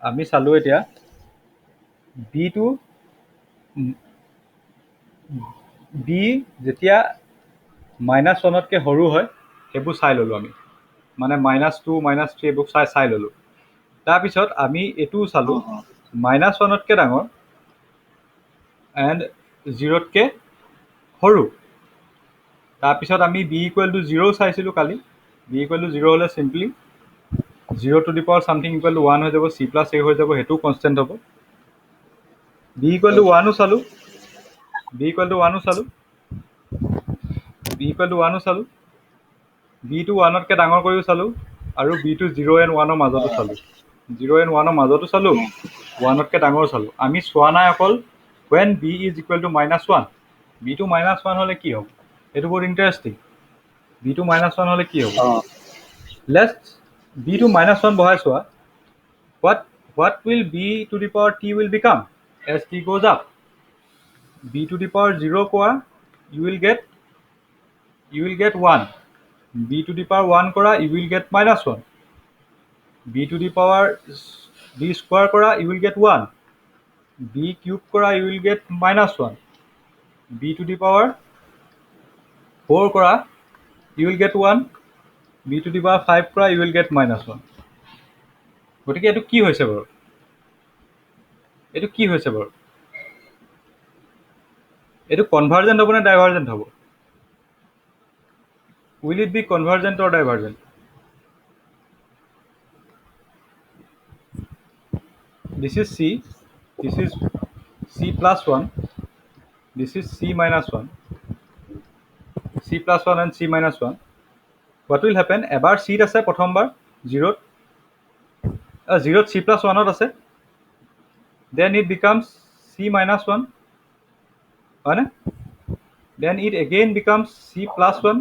আমি চালোঁ এতিয়া বিটো বি যেতিয়া -1তকৈ সৰু হয় সেইবোৰ চাই ল'লোঁ আমি, মানে -2, -3 এইবোৰ চাই ল'লোঁ। তাৰপিছত আমি এইটোও চালোঁ -1তকৈ ডাঙৰ এণ্ড 0তকৈ সৰু। তাৰপিছত আমি b = 0 চাইছিলোঁ কালি। b = 0 হ'লে simply 0 two the power something = 1 হৈ যাব, c + a হৈ যাব, সেইটোও কনষ্টেণ্ট হ'ব। b = 1ও চালোঁ, বিটো 1তকৈ ডাঙৰ কৰিও চালোঁ আৰু বিটো 0 and 1ৰ মাজতো চালোঁ 0 and 1ৰ মাজতো চালোঁ 1তকৈ ডাঙৰ চালোঁ আমি চোৱা নাই অকল when b is equal to -1 বিটো -1 হ'লে কি হ'ব এইটো বহুত ইণ্টাৰেষ্টিং বিটো -1 হ'লে কি হ'ব লেটছ বিটো -1 বহাই চোৱা what will b to the power t will become as t goes up b to the power 0 কৰা you will get 1 b to the power 1 কৰা you will get -1 b to the power b square কৰা you will get 1 b cube কৰা you will get -1 b to the power 4 কৰা you will get 1 b to the power 5 কৰা you will get -1 গতিকে এইটো কি হৈছে বাৰু এইটো কনভাৰ্জেণ্ট হ'ব নে ডাইভাৰ্জেণ্ট হ'ব will it be convergent or divergent this is c this is c plus 1 this is c minus 1 c plus 1 and c minus 1 what will happen এবাৰ c আছে প্ৰথমবাৰ 0 0 c plus 1 আছে then it becomes c minus 1 হয়নে then it again becomes c plus 1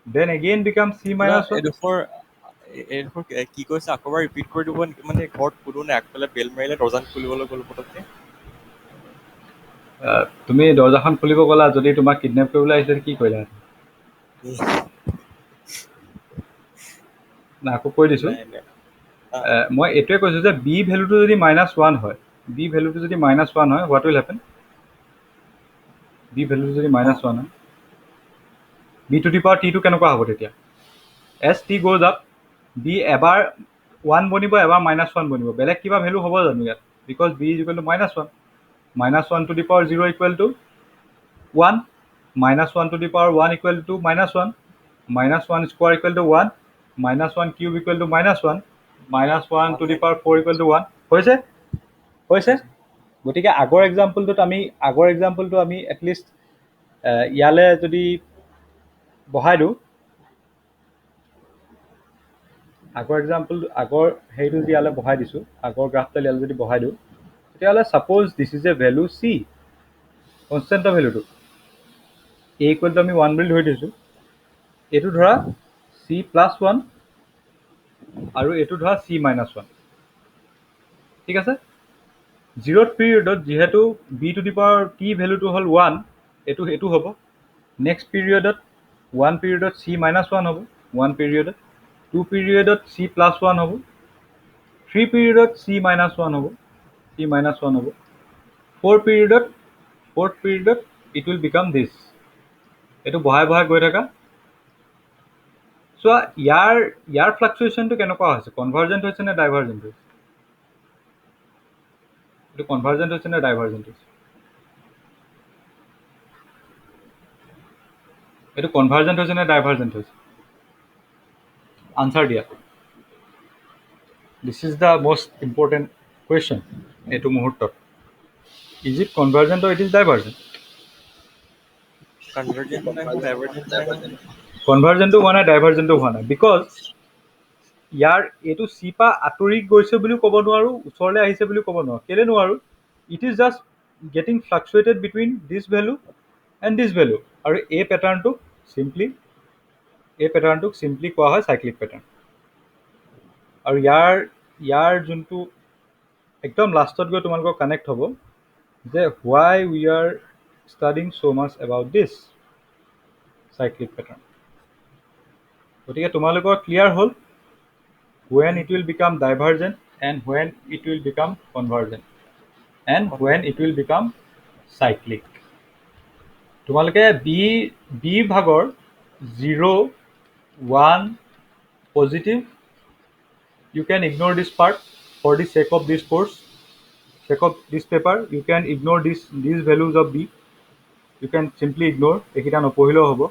then again becomes c minus 1 এইডোখৰ কি কৈছে আকৌ এবাৰ ৰিপিট কৰি দিব নেকি মানে ঘৰত কোনো নাই আগফালে বেল মাৰিলে দৰ্জাখন খুলিবলৈ গ'ল পটককৈ তুমি দৰ্জাখন খুলিব গ'লা যদি তোমাক কিডনেপ কৰিবলৈ আহিছে কি কৰিলা না আকৌ কৈ দিছোঁ মই এইটোৱে কৈছোঁ যে বি ভেলুটো যদি -1 হয় বি ভেলুটো যদি -1 হয় হোৱাট উইল হেপেন বি ভেলুটো যদি -1 হয় বি টু দি পাৱাৰ টিটো কেনেকুৱা হ'ব তেতিয়া as t goes up b এবাৰ 1 বনিব এবাৰ -1 বনিব বেলেগ কিবা ভেলু হ'ব জানো ইয়াত because b is equal to -1 -1 to the power 0 equal to 1 -1 to the power 1 equal to -1 -1 square equal to 1 -1 cube equal to -1 -1 to the power 4 equal to 1 হৈছে গতিকে আগৰ এক্সাম্পলটো আমি এটলিষ্ট ইয়ালে যদি বহাই দিওঁ আগৰ হেৰিটো যদি ইয়ালে বহাই দিছোঁ আগৰ গ্ৰাফটো ইয়ালে যদি বহাই দিওঁ তেতিয়াহ'লে suppose this is a value C কনষ্টেণ্টৰ ভেলুটো এ ইকুৱেলটো আমি 1 বুলি ধৰি দিছোঁ এইটো ধৰা চি প্লাছ 1 আৰু এইটো ধৰা চি মাইনাছ 1 ঠিক আছে 0th পিৰিয়ডত যিহেতু B to the power T ভেলুটো হ'ল 1 এইটো হ'ব নেক্সট পিৰিয়ডত 1 পিৰিয়ডত চি মাইনাছ 1 হ'ব 1 পিৰিয়ডত 2 পিৰিয়ডত চি প্লাছ 1 হ'ব 3 পিৰিয়ডত চি মাইনাছ 1 হ'ব c minus 1 হ'ব 4th period it will become this এটো বহাই গৈ থাকা সো ইয়াৰ ফ্লাকচুৱেশ্যনটো কেনেকুৱা হৈছে কনভাৰ্জেন্ট হৈছে নে ডাইভাৰ্জেন্ট হৈছে এটো কনভাৰ্জেন্ট হৈছে নে ডাইভাৰ্জেন্ট হৈছে এটো কনভাৰ্জেন্ট হৈছে নে ডাইভাৰ্জেন্ট হৈছে আনসাৰ দিয়া this is the most important question এইটো মুহূৰ্তত is it convergent or it is divergent কনভাৰ্জেন্টটো হোৱা নাই ডাইভাৰ্জেন্টটো হোৱা নাই বিকজ ইয়াৰ এইটো চি পা আঁতৰি গৈছে বুলিও ক'ব নোৱাৰোঁ ওচৰলৈ আহিছে বুলিও ক'ব নোৱাৰোঁ কেলে নোৱাৰোঁ it is just getting fluctuated between this value and this value আৰু এই পেটাৰ্ণটোক চিম্পলি কোৱা হয় চাইক্লিক পেটাৰ্ণ আৰু ইয়াৰ যোনটো একদম লাষ্টত গৈ তোমালোকৰ কানেক্ট হ'ব যে why we are studying so much about this cyclic pattern গতিকে তোমালোকৰ ক্লিয়াৰ হ'ল when it will become divergent and when it will become convergent and when it will become cyclic তোমালোকে বি ভাগৰ 0 1 positive you can ignore this part for the sake of this course sake of this paper you can ignore these values of b you can simply ignore ekita noporileও hobo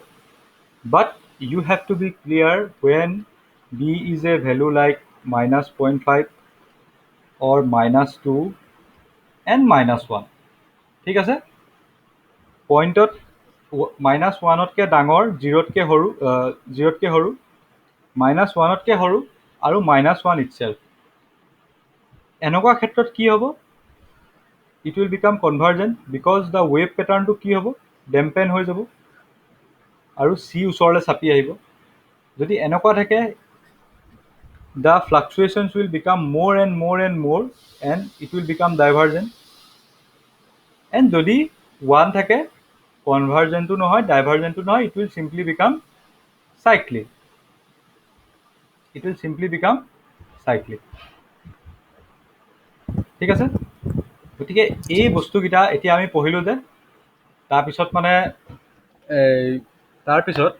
but you have to be clear when b is a value like -0.5 or -2 and -1 ঠিক আছে পইণ্টত -1তকৈ ডাঙৰ, 0তকৈ সৰু, 0তকৈ সৰু, -1তকৈ সৰু আৰু -1 itself। এনেকুৱা ক্ষেত্ৰত কি হ'ব? It will become convergent because the wave পেটাৰ্ণটো কি হ'ব? ডেম্পেন হৈ যাব আৰু চি ওচৰলৈ চাপি আহিব। যদি এনেকুৱা থাকে, the fluctuations will become more and more and more and it will become divergent. And যদি 1 থাকে, কনভাৰ্জেণ্টটো নহয়, ডাইভাৰ্জেণ্টটো নহয়, it will simply become cyclic. It will simply become cyclic. ঠিক আছে? গতিকে এই বস্তুকেইটা এতিয়া আমি পঢ়িলোঁ যে তাৰপিছত মানে তাৰপিছত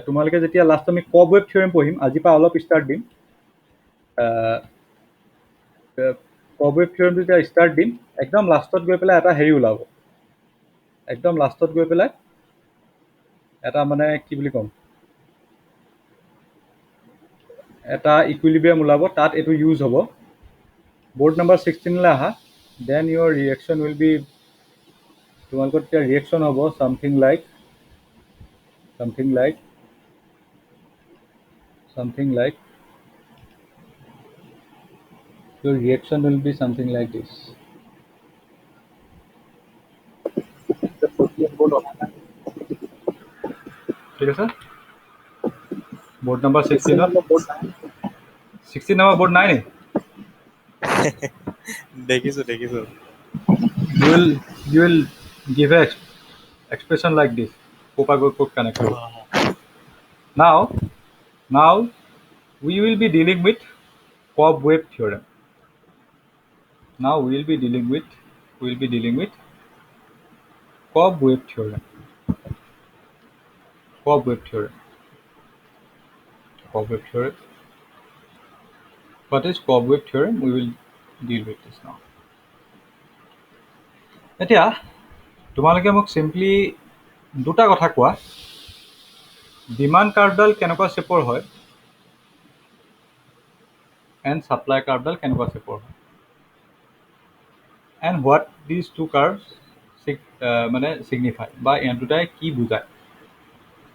তোমালোকে যেতিয়া লাষ্ট আমি কবৱেভ থিয়ৰেম পঢ়িম, আজিৰ পৰা অলপ ষ্টাৰ্ট দিম। কবৱেভ থিয়ৰেমটো যেতিয়া ষ্টাৰ্ট দিম, একদম লাষ্টত গৈ পেলাই এটা হেৰি ওলাব। একদম লাষ্টত গৈ পেলাই এটা মানে কি বুলি ক'ম, এটা ইকুইলিব্ৰিয়াম ওলাব, তাত এইটো ইউজ হ'ব। বোৰ্ড নাম্বাৰ 16লৈ আহা। Then your reaction will be, তোমালোকৰ তেতিয়া ৰিয়েকশ্যন হ'ব something like your reaction will be something like this. ঠিক আছে? বোৰ্ড নাম্বাৰ 16 নম্বৰ বোৰ্ড নাই নি? দেখিছো You will give a expression like this. Cook connect. Now we will be dealing with Cobb-Webb theorem. We will be dealing with Cobb-Webb theorem. Cobb-Webb theorem. What is Cobb-Webb theorem? We will deal with this now. এতিয়া তোমালোকে মোক চিম্পলি দুটা কথা কোৱা, ডিমাণ্ড কাৰ্ভডাল কেনেকুৱা শেপৰ হয় এণ্ড ছাপ্লাই কাৰ্ভডাল কেনেকুৱা শেপৰ হয়, এণ্ড হোৱাট দিজ টু কাৰ্ভছ মানে ছিগনিফাই, বা এই দুটাই কি বুজায়।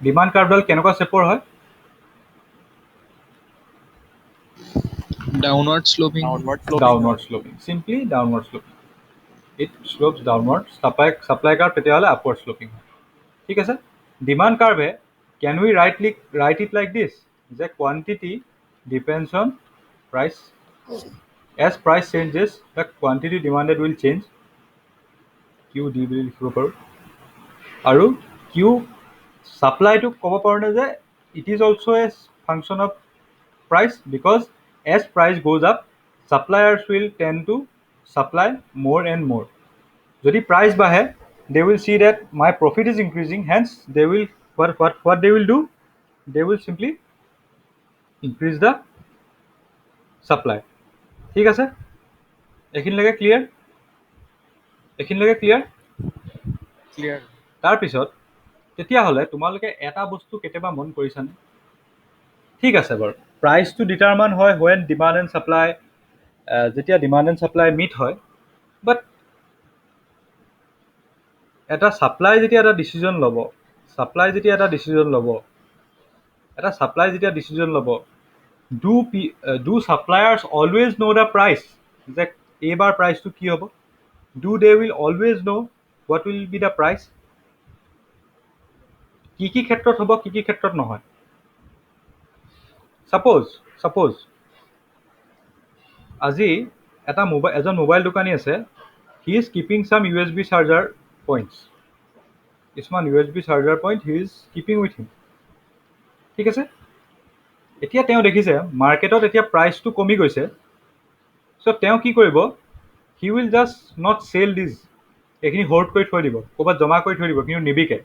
ডিমাণ্ড কাৰ্ভডাল কেনেকুৱা শেপৰ হয়? Downward sloping. Downward sloping, simply downward sloping. It slopes downward. Supply curve তেতিয়াহ'লে আপৱাৰ্ড শ্লোপিং হয়। ঠিক আছে? ডিমাণ্ড কাৰ্ভে can we write it like this, যে quantity depends on price. As price changes the quantity demanded will change. Q D বুলি লিখিব পাৰোঁ। আৰু কিউ ছাপ্লাইটোক ক'ব পাৰোঁ যে it is also' a function of price, because as price goes up, suppliers will tend to supply more and more. Jodi price bahe, they will see that my profit is increasing, hence they will what they will do, they will simply increase the supply. ঠিক আছে? এখিনিলৈকে ক্লিয়াৰ? তাৰপিছত তেতিয়াহ'লে তোমালোকে এটা বস্তু কেতিয়াবা মন কৰিছানে? ঠিক আছে বাৰু, প্ৰাইচটো ডিটাৰমাইন হয় হোৱেন ডিমাণ্ড এণ্ড ছাপ্লাই, যেতিয়া ডিমাণ্ড এণ্ড ছাপ্লাই মিট হয়। বাট এটা ছাপ্লাই যেতিয়া এটা ডিচিজন ল'ব, do suppliers always know' the price, যে এইবাৰ প্ৰাইচটো কি হ'ব? Do they will always know' what will be the price? কি ক্ষেত্ৰত হ'ব, কি ক্ষেত্ৰত নহয়? Suppose আজি এজন মোবাইল দোকানী আছে, হি ইজ কিপিং চাম USB চাৰ্জাৰ পইণ্টছ, কিছুমান USB charger point he is keeping with him. ঠিক আছে? এতিয়া তেওঁ দেখিছে মাৰ্কেটত এতিয়া প্ৰাইচটো কমি গৈছে, চ' তেওঁ কি কৰিব? He will just not sell these, এইখিনি হোল্ড কৰি থৈ দিব, ক'ৰবাত জমা কৰি থৈ দিব, কিন্তু নিবিকে।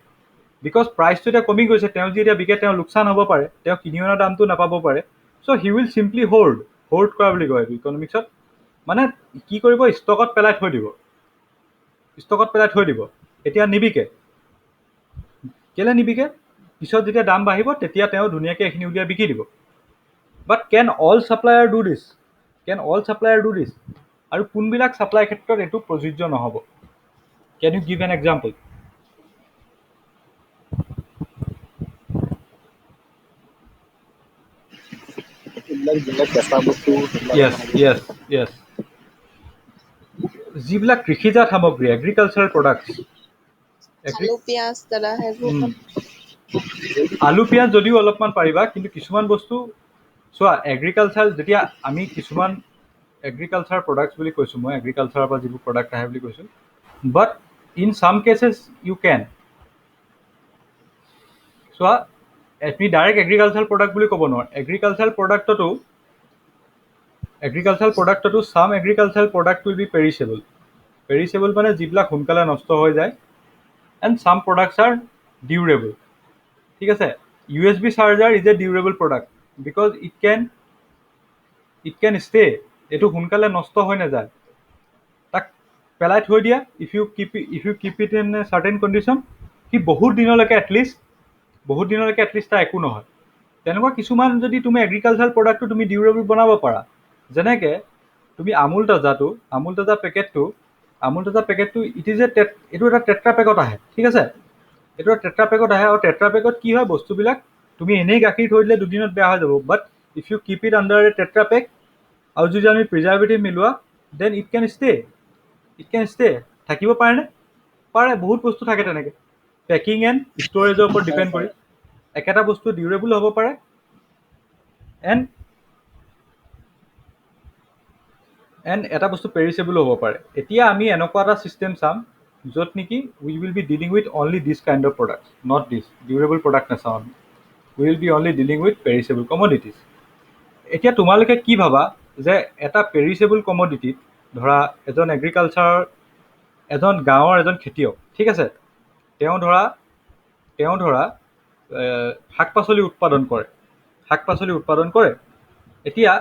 বিকজ প্ৰাইচটো এতিয়া কমি গৈছে, তেওঁ যদি এতিয়া বিকে তেওঁ লোকচান হ'ব পাৰে, তেওঁ কিনি অনা দামটো নাপাব পাৰে। চ' হি উইল চিম্পলি হোল্ড কৰা বুলি কয় ইকনমিক্সত। মানে কি কৰিব? ষ্টকত পেলাই থৈ দিব, এতিয়া নিবিকে। কেলৈ নিবিকে? পিছত যেতিয়া দাম বাঢ়িব তেতিয়া তেওঁ ধুনীয়াকৈ এইখিনি উলিয়াই বিকি দিব। বাট কেন অল ছাপ্লায়াৰ ডু দিছ? আৰু কোনবিলাক ছাপ্লাই ক্ষেত্ৰত এইটো প্ৰযোজ্য নহ'ব? কেন ইউ গিভ এন এক্সাম্পল? যিবিলাক কেঁচা বস্তু য়েছ য়েছ য়েছ যিবিলাক কৃষিজাত সামগ্ৰী এগ্ৰিকালচাৰেল প্ৰডাক্টছ আলু পিঁয়াজ দাদা সেইবোৰ আলু পিঁয়াজ যদিও অলপমান পাৰিবা কিন্তু কিছুমান বস্তু চোৱা এগ্ৰিকালচাৰ যেতিয়া আমি কিছুমান এগ্ৰিকালচাৰ প্ৰডাক্টছ বুলি কৈছোঁ মই এগ্ৰিকালচাৰৰ পৰা যিবোৰ প্ৰডাক্ট আহে বুলি কৈছোঁ বাট ইন চাম কেচেছ ইউ কেন চোৱা আমি ডাইৰেক্ট এগ্ৰিকালচাৰ প্ৰডাক্ট বুলি ক'ব নোৱাৰোঁ এগ্ৰিকালচাৰ প্ৰডাক্টতো চাম agriculture product will be perishable মানে যিবিলাক সোনকালে নষ্ট হৈ যায় এণ্ড চাম প্ৰডাক্টছ আৰ ডিউৰেবল ঠিক আছে USB charger is a durable product because it can stay এইটো সোনকালে নষ্ট হৈ নাযায় তাক পেলাই থৈ দিয়া if you keep it in a certain condition সি বহুত দিনলৈকে এটলিষ্ট তাৰ একো নহয় তেনেকুৱা কিছুমান যদি তুমি এগ্ৰিকালচাৰ প্ৰডাক্টটো তুমি ডিউৰেবল বনাব পাৰা যেনেকৈ তুমি আমুল তাজা পেকেটটো ইট ইজ এইটো এটা টেট্ৰা পেকত আহে ঠিক আছে এইটো টেট্ৰা পেকত আহে আৰু টেট্ৰা পেকত কি হয় বস্তুবিলাক তুমি এনেই গাখীৰ থৈ দিলে দুদিনত বেয়া হৈ যাব but if you keep it under a tetra pack আৰু যদি আমি প্ৰিজাৰ্ভেটিভ মিলোৱা দেন ইট কেন ষ্টে থাকিব পাৰেনে পাৰে বহুত বস্তু থাকে তেনেকৈ পেকিং এণ্ড ষ্ট'ৰেজৰ ওপৰত ডিপেণ্ড কৰি একেটা বস্তু ডিউৰেবল হ'ব পাৰে এণ্ড এটা বস্তু পেৰিছেবলো হ'ব পাৰে এতিয়া আমি এনেকুৱা এটা ছিষ্টেম চাম য'ত নেকি we will be dealing with only this kind of product not this durable product নাচাওঁ আমি will be only dealing with perishable commodities এতিয়া তোমালোকে কি ভাবা যে এটা পেৰিছেবল কমডিটিত ধৰা এজন গাঁৱৰ এজন খেতিয়ক ঠিক আছে তেওঁ ধৰা শাক পাচলি উৎপাদন কৰে এতিয়া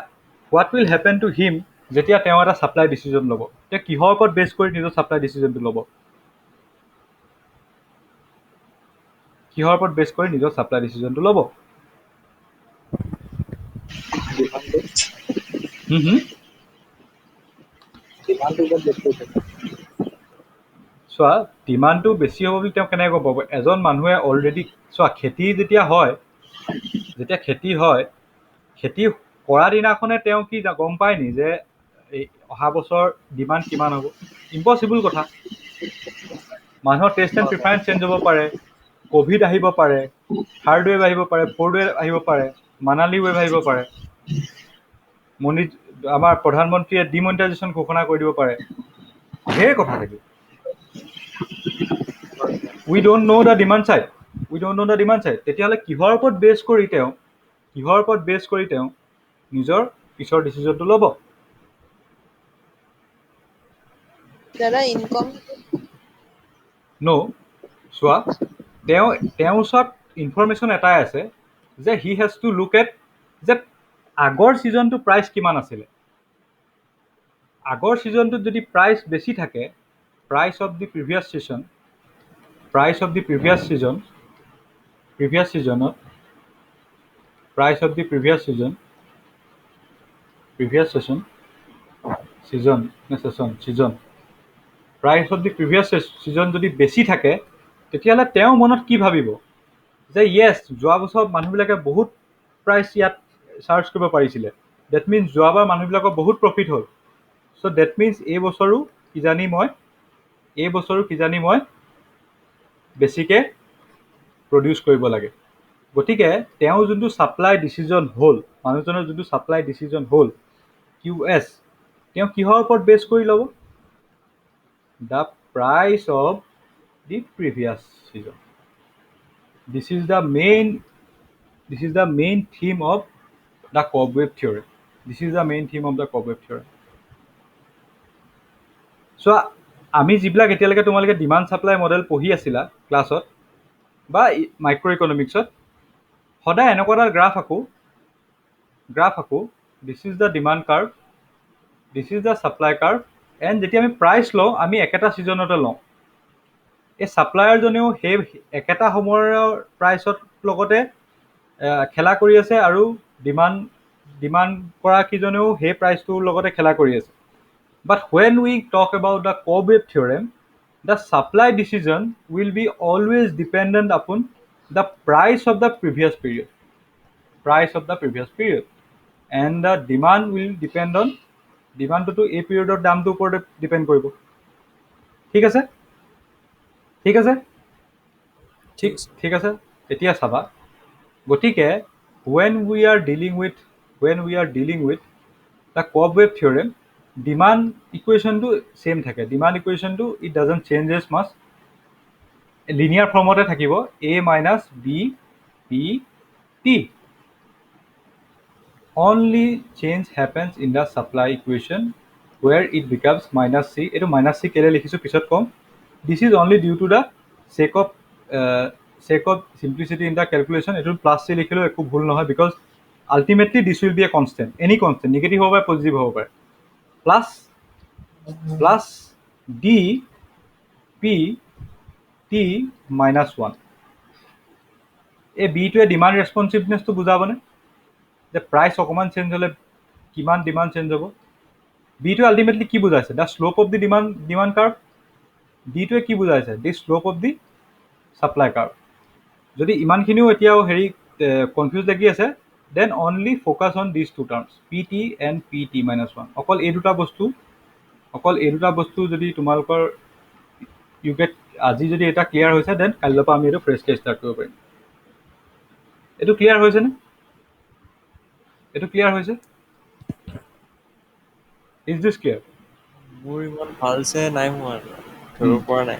what will happen to him যেতিয়া তেওঁ এটা ছাপ্লাই ডিচিজন ল'ব তেওঁ কিহৰ ওপৰত বেছ কৰি নিজৰ ছাপ্লাই ডিচিজনটো ল'ব চোৱা ডিমাণ্ডটো বেছি হ'ব বুলি তেওঁ কেনেকৈ গম পাব এজন মানুহে অলৰেডি চোৱা খেতি যেতিয়া খেতি কৰা দিনাখনে তেওঁ কি গম পায় নি যে এই অহা বছৰ ডিমাণ্ড কিমান হ'ব ইম্পচিবল কথা মানুহৰ টেষ্ট এণ্ড প্ৰিফাৰেঞ্চ চেঞ্জ হ'ব পাৰে ক'ভিড আহিব পাৰে থাৰ্ড ৱেভ আহিব পাৰে ফ'ৰ্থ ৱেভ আহিব পাৰে মানালী ৱেভ আহিব পাৰে আমাৰ প্ৰধানমন্ত্ৰীয়ে ডিমনিটাইজেশ্যন ঘোষণা কৰি দিব পাৰে ঢেৰ কথা থাকিব we don't know' the demand side তেতিয়াহ'লে কিহৰ ওপৰত বেছ কৰি তেওঁ নিজৰ পিছৰ ডিচিজনটো ল'ব দাদা ইনকম ন' চোৱা তেওঁৰ ওচৰত ইনফৰমেশ্যন এটাই আছে যে he has to look at যে আগৰ ছিজনটো প্ৰাইচ কিমান আছিলে আগৰ ছিজনটোত যদি প্ৰাইচ বেছি থাকে price of the previous season যদি বেছি থাকে তেতিয়াহ'লে তেওঁ মনত কি ভাবিব যে য়েছ যোৱা বছৰ মানুহবিলাকে বহুত প্ৰাইচ ইয়াত চাৰ্জ কৰিব পাৰিছিলে ডেট মিনছ যোৱাবাৰ মানুহবিলাকৰ বহুত প্ৰফিট হ'ল চ' ডেট মিনছ এই বছৰো কিজানি মই বেছিকৈ প্ৰডিউচ কৰিব লাগে গতিকে তেওঁ যোনটো ছাপ্লাই ডিচিজন হ'ল মানুহজনৰ যোনটো ছাপ্লাই ডিচিজন হ'ল QS তেওঁ কিহৰ ওপৰত বেছ কৰি ল'ব the price of the previous season this is the main theme of the cobweb theory চোৱা আমি যিবিলাক এতিয়ালৈকে তোমালোকে ডিমাণ্ড ছাপ্লাই মডেল পঢ়ি আছিলা ক্লাছত বা মাইক্ৰ' ইকনমিক্সত সদায় এনেকুৱা এটা গ্ৰাফ আঁকো দিছ is the demand curve this is the supply curve and যেতিয়া আমি প্ৰাইচ লওঁ আমি একেটা ছিজনতে লওঁ এই ছাপ্লায়াৰজনেও সেই একেটা সময়ৰ প্ৰাইচৰ লগতে খেলা কৰি আছে আৰু ডিমাণ্ড কৰা কিজনেও সেই প্ৰাইচটোৰ লগতে খেলা কৰি আছে বাট when we talk about the Cobweb theorem the supply decision will be always dependent upon the price of the previous period and the demand will depend on ডিমাণ্ডটোতো এই পিৰিয়ডৰ দামটোৰ ওপৰতে ডিপেণ্ড কৰিব। ঠিক আছে ঠিক আছে ঠিক ঠিক আছে। এতিয়া চাবা, গতিকে when we are dealing with the Cobweb theorem, demand equationটো same থাকে। demand equationটো it doesn't change as much, linear formতে থাকিব a minus b p t, only change happens in the supply equation where it becomes minus c। এইটো minus c কেলে লিখিছো পিছত কম। this is only due to the sake of simplicity in the calculation। এইটো প্লাছ c লিখিলেও একো ভুল নহয়, because ultimately this will be a constant, any constant, negative হ'ব পাৰে পজিটিভ হ'ব পাৰে, plus d p t minus 1। এই বিটোৱে ডিমাণ্ড ৰেছপন্সিভনেছটো বুজাবনে, যে প্ৰাইচ অকণমান চেঞ্জ হ'লে কিমান ডিমাণ্ড চেঞ্জ হ'ব। বিটোৱে আল্টিমেটলি কি বুজাইছে, the slope of the demand curve. ডিটোৱে কি বুজাইছে, the slope of the supply curve. যদি ইমানখিনিও এতিয়াও কনফিউজ লাগি আছে, then only focus on this two terms, P T and P T minus 1। অকল এই দুটা বস্তু যদি তোমালোকৰ ইউ গেট, আজি যদি এটা ক্লিয়াৰ হৈছে, দেন কাইলৈৰ পৰা আমি এইটো ফ্ৰেছকৈ ষ্টাৰ্ট কৰিব পাৰিম। এইটো ক্লিয়াৰ হৈছেনে? এইটো ক্লিয়াৰ হৈছে? Is this clear? মোৰ ইমান ভালছে নাই হোৱা, ধৰিব পৰা নাই।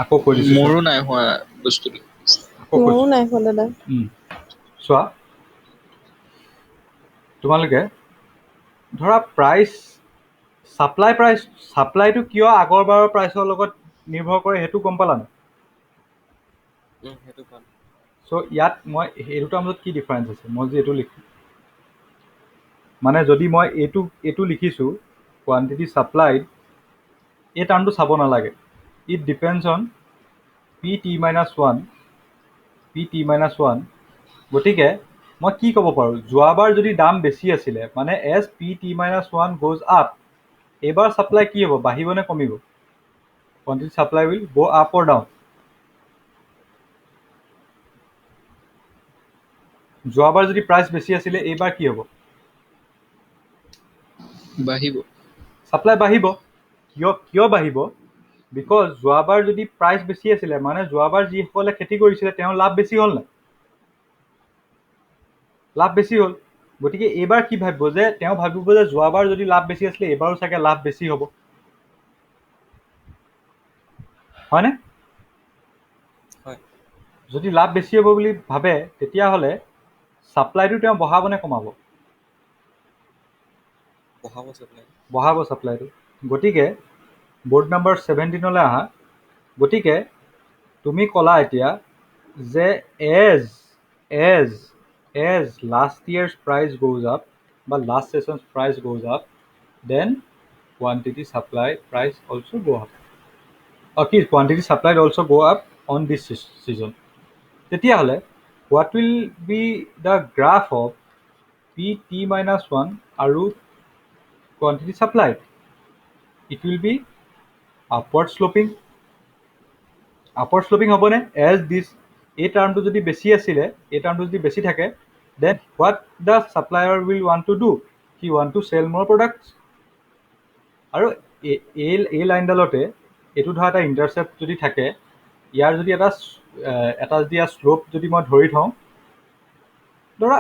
আকৌ কৈ দিছোঁ, মোৰো নাই হোৱা বস্তুটো। আকৌ মোৰো কৈছোঁ। নাই হোৱা দাদা। চোৱা, তোমালোকে ধৰা ছাপ্লাইটো কিয় আগৰবাৰৰ প্ৰাইচৰ লগত নিৰ্ভৰ কৰে সেইটো গম পালানে? সেইটো ভাল। চ' ইয়াত মই এই দুটাৰ মাজত কি ডিফাৰেঞ্চ আছে, মই যে এইটো লিখোঁ, মানে যদি মই এইটো লিখিছোঁ কোৱান্টিটি ছাপ্লাইড, এই টাৰ্মটো চাব নালাগে। It depends on P T minus one. গতিকে মই কি ক'ব পাৰোঁ, যোৱাবাৰ যদি দাম বেছি আছিলে, মানে as p T minus 1 goes up, এইবাৰ ছাপ্লাই কি হ'ব, বাঢ়িব নে কমিব? Quantity supply will go' up or down. যোৱাবাৰ যদি প্ৰাইচ বেছি আছিলে, এইবাৰ কি হ'ব? বাঢ়িব। ছাপ্লাই বাঢ়িব। কিয় বাঢ়িব? বিকজ যোৱাবাৰ যদি প্ৰাইচ বেছি আছিলে, মানে যোৱাবাৰ যিসকলে খেতি কৰিছিলে তেওঁৰ লাভ বেছি হ'ল নাই? লাভ বেছি হ'ল। গতিকে এইবাৰ কি ভাবিব, যে তেওঁ ভাবিব যে যোৱাবাৰ যদি লাভ বেছি আছিলে, এইবাৰো চাগে লাভ বেছি হ'ব, হয়নে? হয়। যদি লাভ বেছি হ'ব বুলি ভাবে, তেতিয়াহ'লে ছাপ্লাইটো তেওঁ বঢ়াব নে কমাব? বঢ়াব ছাপ্লাইটো। গতিকে বৰ্ড নাম্বাৰ 17লৈ আহা। গতিকে তুমি ক'লা এতিয়া যে as last years price goes up, বা last sessions price goes up, then quantity supply price also' go up. Quantity supplied also' go up on this season. তেতিয়াহ'লে what will be the graph of P T minus 1 আৰু quantity supplied? It will be upward sloping হ'বনে? as this এই টাৰ্মটো যদি বেছি আছিলে, এই টাৰ্মটো যদি বেছি থাকে, then what the supplier will want to do? He want to sell more products। আৰু এই লাইনডালতে এইটো ধৰা এটা ইণ্টাৰচেপ্ট যদি থাকে, ইয়াৰ যদি এটা যদি শ্লোপ যদি মই ধৰি থওঁ, ধৰা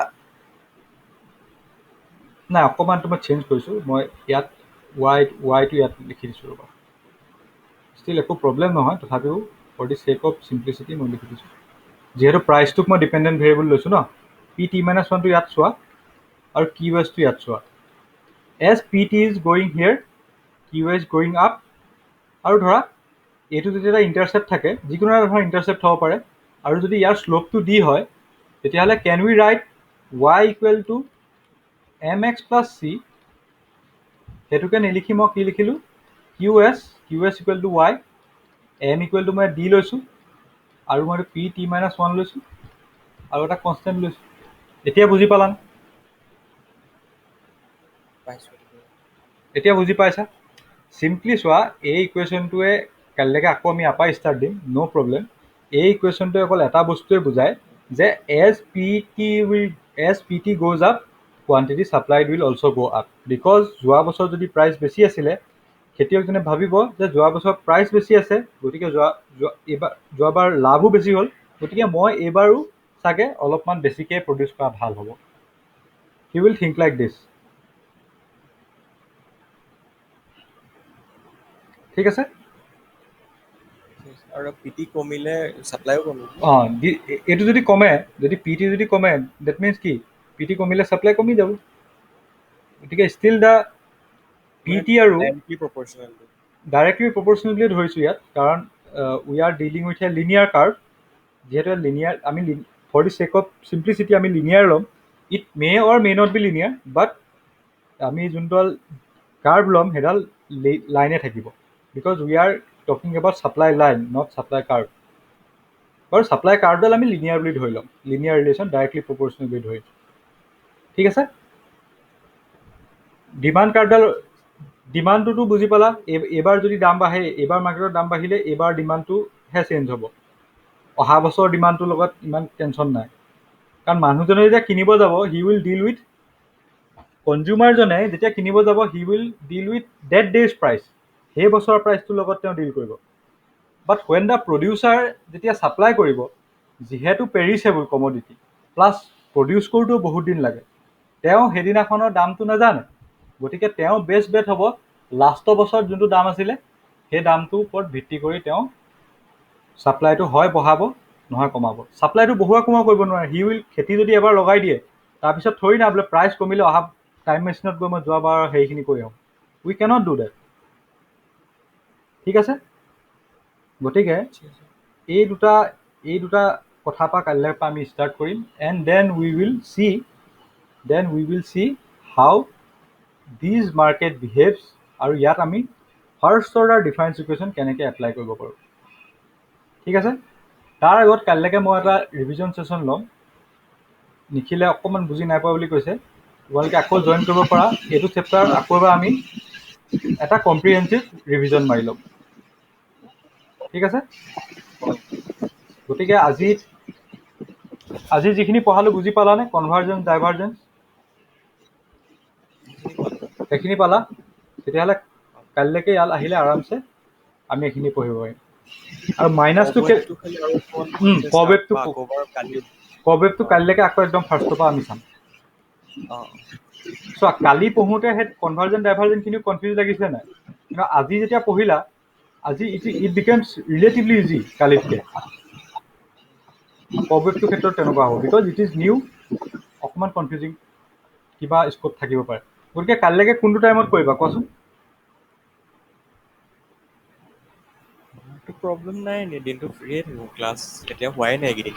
নাই অকণমানটো মই চেঞ্জ কৰিছোঁ, মই ইয়াত ৱাইটো ইয়াত লিখি দিছোঁ ৰ'বা। ষ্টিল একো প্ৰব্লেম নহয়, তথাপিও for the sake of simplicity মই লিখি দিছোঁ। যিহেতু প্ৰাইচটোক মই ডিপেণ্ডেণ্ট ভেৰিয়েবল লৈছোঁ ন, পি টি মাইনাছ 1টো ইয়াত চোৱা, আৰু কিউ এছটো ইয়াত চোৱা। As p t is going higher, q s going up, আৰু ধৰা এইটো যদি এটা ইণ্টাৰচেপ্ট থাকে, যিকোনো এটা ধৰা ইণ্টাৰচেপ্ট হ'ব পাৰে, আৰু যদি ইয়াৰ শ্লোপটো ডি হয়, তেতিয়াহ'লে can we write Y equal to M X plus C. সেইটোকে নিলিখি মই কি লিখিলোঁ, Q S equal to Y, M equal to মই ডি লৈছোঁ, আৰু মই পি টি মাইনাছ 1 লৈছোঁ, আৰু এটা কনষ্টেণ্ট লৈছোঁ। এতিয়া বুজি পালানে? এতিয়া বুজি পাইছা? চিম্পলি চোৱা, এই ইকুৱেশ্যনটোৱে কাইলৈকে আকৌ আমি ইয়াৰ পৰা ষ্টাৰ্ট দিম, ন' প্ৰব্লেম। এই ইকুৱেশ্যনটোৱে অকল এটা বস্তুৱে বুজায় যে as p t goes up, quantity supplied will also go up. Because যোৱা বছৰ যদি প্ৰাইচ বেছি আছিলে খেতিয়কজনে ভাবিব যে যোৱা বছৰ প্ৰাইচ বেছি আছে গতিকে যোৱাবাৰ লাভো বেছি হ'ল গতিকে মই এইবাৰো চাগে অলপমান বেছিকৈ প্ৰডিউচ কৰা ভাল হ'ব. He will think like this. ঠিক আছে? আৰু পিটি কমিলে ছাপ্লাইও কমিব। এইটো যদি কমে যদি পিটি যদি কমে ডেট মিনছ কি পিটি কমিলে ছাপ্লাই কমি যাব গতিকে ষ্টিল দ্য পিটি আৰু ডাইৰেক্টলি প্ৰপৰ্চনেল বুলি ধৰিছোঁ ইয়াত কাৰণ we are dealing with a linear curve যিহেতু লিনিয়াৰ আমি for the sake of simplicity আমি লিনিয়াৰ ল'ম it may or may not be linear but আমি যোনডাল কাৰ্ভ ল'ম সেইডাল লাইনে থাকিব because we are talking about supply line not supply curve আৰু ছাপ্লাই কাৰ্ভডাল আমি লিনিয়াৰ বুলি ধৰি ল'ম লিনিয়াৰ ৰিলেশ্যন ডাইৰেক্টলি প্ৰপৰ্চনেল বুলি ধৰিম ঠিক আছে ডিমাণ্ড কাৰ্ভডাল ডিমাণ্ডটোতো বুজি পালা এইবাৰ যদি দাম বাঢ়ে এইবাৰ মাৰ্কেটৰ দাম বাঢ়িলে এইবাৰ ডিমাণ্ডটোহে চেঞ্জ হ'ব অহা বছৰ ডিমাণ্ডটোৰ লগত ইমান টেনশ্যন নাই কাৰণ মানুহজনে যেতিয়া কিনিব যাব হি উইল ডিল উইথ কনজিউমাৰজনে যেতিয়া কিনিব যাব he will deal with that day's price সেই বছৰৰ প্ৰাইচটোৰ লগত তেওঁ ডিল কৰিব বাট ৱেন দ্য প্ৰডিউচাৰ যেতিয়া ছাপ্লাই কৰিব যিহেতু পেৰিছেবল কমডিটি প্লাছ প্ৰডিউচ কৰোঁতেও বহুত দিন লাগে তেওঁ সেইদিনাখনৰ দামটো নাজানে গতিকে তেওঁ বেষ্ট বেট হ'ব লাষ্টৰ বছৰত যোনটো দাম আছিলে সেই দামটোৰ ওপৰত ভিত্তি কৰি তেওঁ ছাপ্লাইটো হয় বঢ়াব নহয় কমাব ছাপ্লাইটো বঢ়োৱা কমোৱা কৰিব নোৱাৰে হি উইল খেতি যদি এবাৰ লগাই দিয়ে তাৰপিছত থৰি না বোলে প্ৰাইচ কমিলে অহা টাইম মেচিনত গৈ মই যোৱাবাৰ সেইখিনি কৰি আহোঁ উই কেনট ডু ডেট ঠিক আছে গতিকে এই দুটা কথাৰ পৰা কাইলৈৰ পৰা আমি ষ্টাৰ্ট কৰিম and then we will see how this market behaves আৰু ইয়াত আমি ফাৰ্ষ্ট অৰ্ডাৰ ডিফাৰেঞ্চ ইকুৱেশ্যন কেনেকৈ এপ্লাই কৰিব পাৰোঁ ঠিক আছে তাৰ আগত কাইলৈকে মই এটা ৰিভিজন ছেশ্যন ল'ম নিখিলে অকণমান বুজি নাই পোৱা বুলি কৈছে তোমালোকে আকৌ জইন কৰিব পৰা এইটো চেপ্টাৰ আকৌ এবাৰ আমি এটা কম্প্ৰিহেনচিভ ৰিভিজন মাৰি ল'ম ঠিক আছে গতিকে আজি যিখিনি পঢ়ালোঁ বুজি পালানে কনভাৰ্জেন্স ডাইভাৰ্জেন্স সেইখিনি পালা তেতিয়াহ'লে কাইলৈকে ইয়াত আহিলে আৰামছে আমি এইখিনি পঢ়িব পাৰিম আৰু মাইনাছটো কবেবটো কাইলৈকে আকৌ একদম ফাৰ্ষ্টৰ পৰা আমি চাম চোৱা কালি পঢ়োঁতে সেই কনভাৰ্জেন্ট ডাইভাৰ্জেন্টখিনিও কনফিউজ লাগিছিলে নাই কিন্তু আজি যেতিয়া পঢ়িলা আজি ইট বিকেমছ ৰিলেটিভলি ইজি কালিতকৈ কবেবটোৰ ক্ষেত্ৰত তেনেকুৱা হ'ব বিকজ ইট ইজ নিউ অকণমান কনফিউজিং কিবা স্ক'প থাকিব পাৰে গতিকে কাইলৈকে কোনটো টাইমত কৰিবা কোৱাচোন প্ৰব্লেম নাই দিনটো ফ্ৰীয়ে থাকিব ক্লাছ এতিয়া হোৱাই নাই এইকেইদিন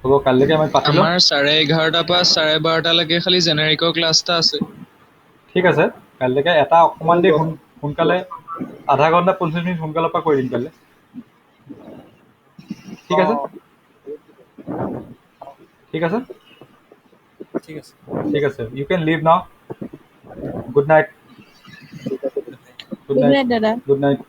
হ'ব কাইলৈকে আমি পাতি ল'ম আমাৰ 11:30 পৰা 12:30লৈকে খালি জেনেৰিকৰ ক্লাছ এটা আছে ঠিক আছে কাইলৈকে এটা অকণমান দেৰি সোনকালে আধা ঘণ্টা 50 মিনিট সোনকালৰ পৰা কৰি দিম কাইলৈ ঠিক আছে ঠিক আছে ঠিক আছে ইউ কেন লিভ নাও গুড নাইট গুড নাইট দাদা গুড নাইট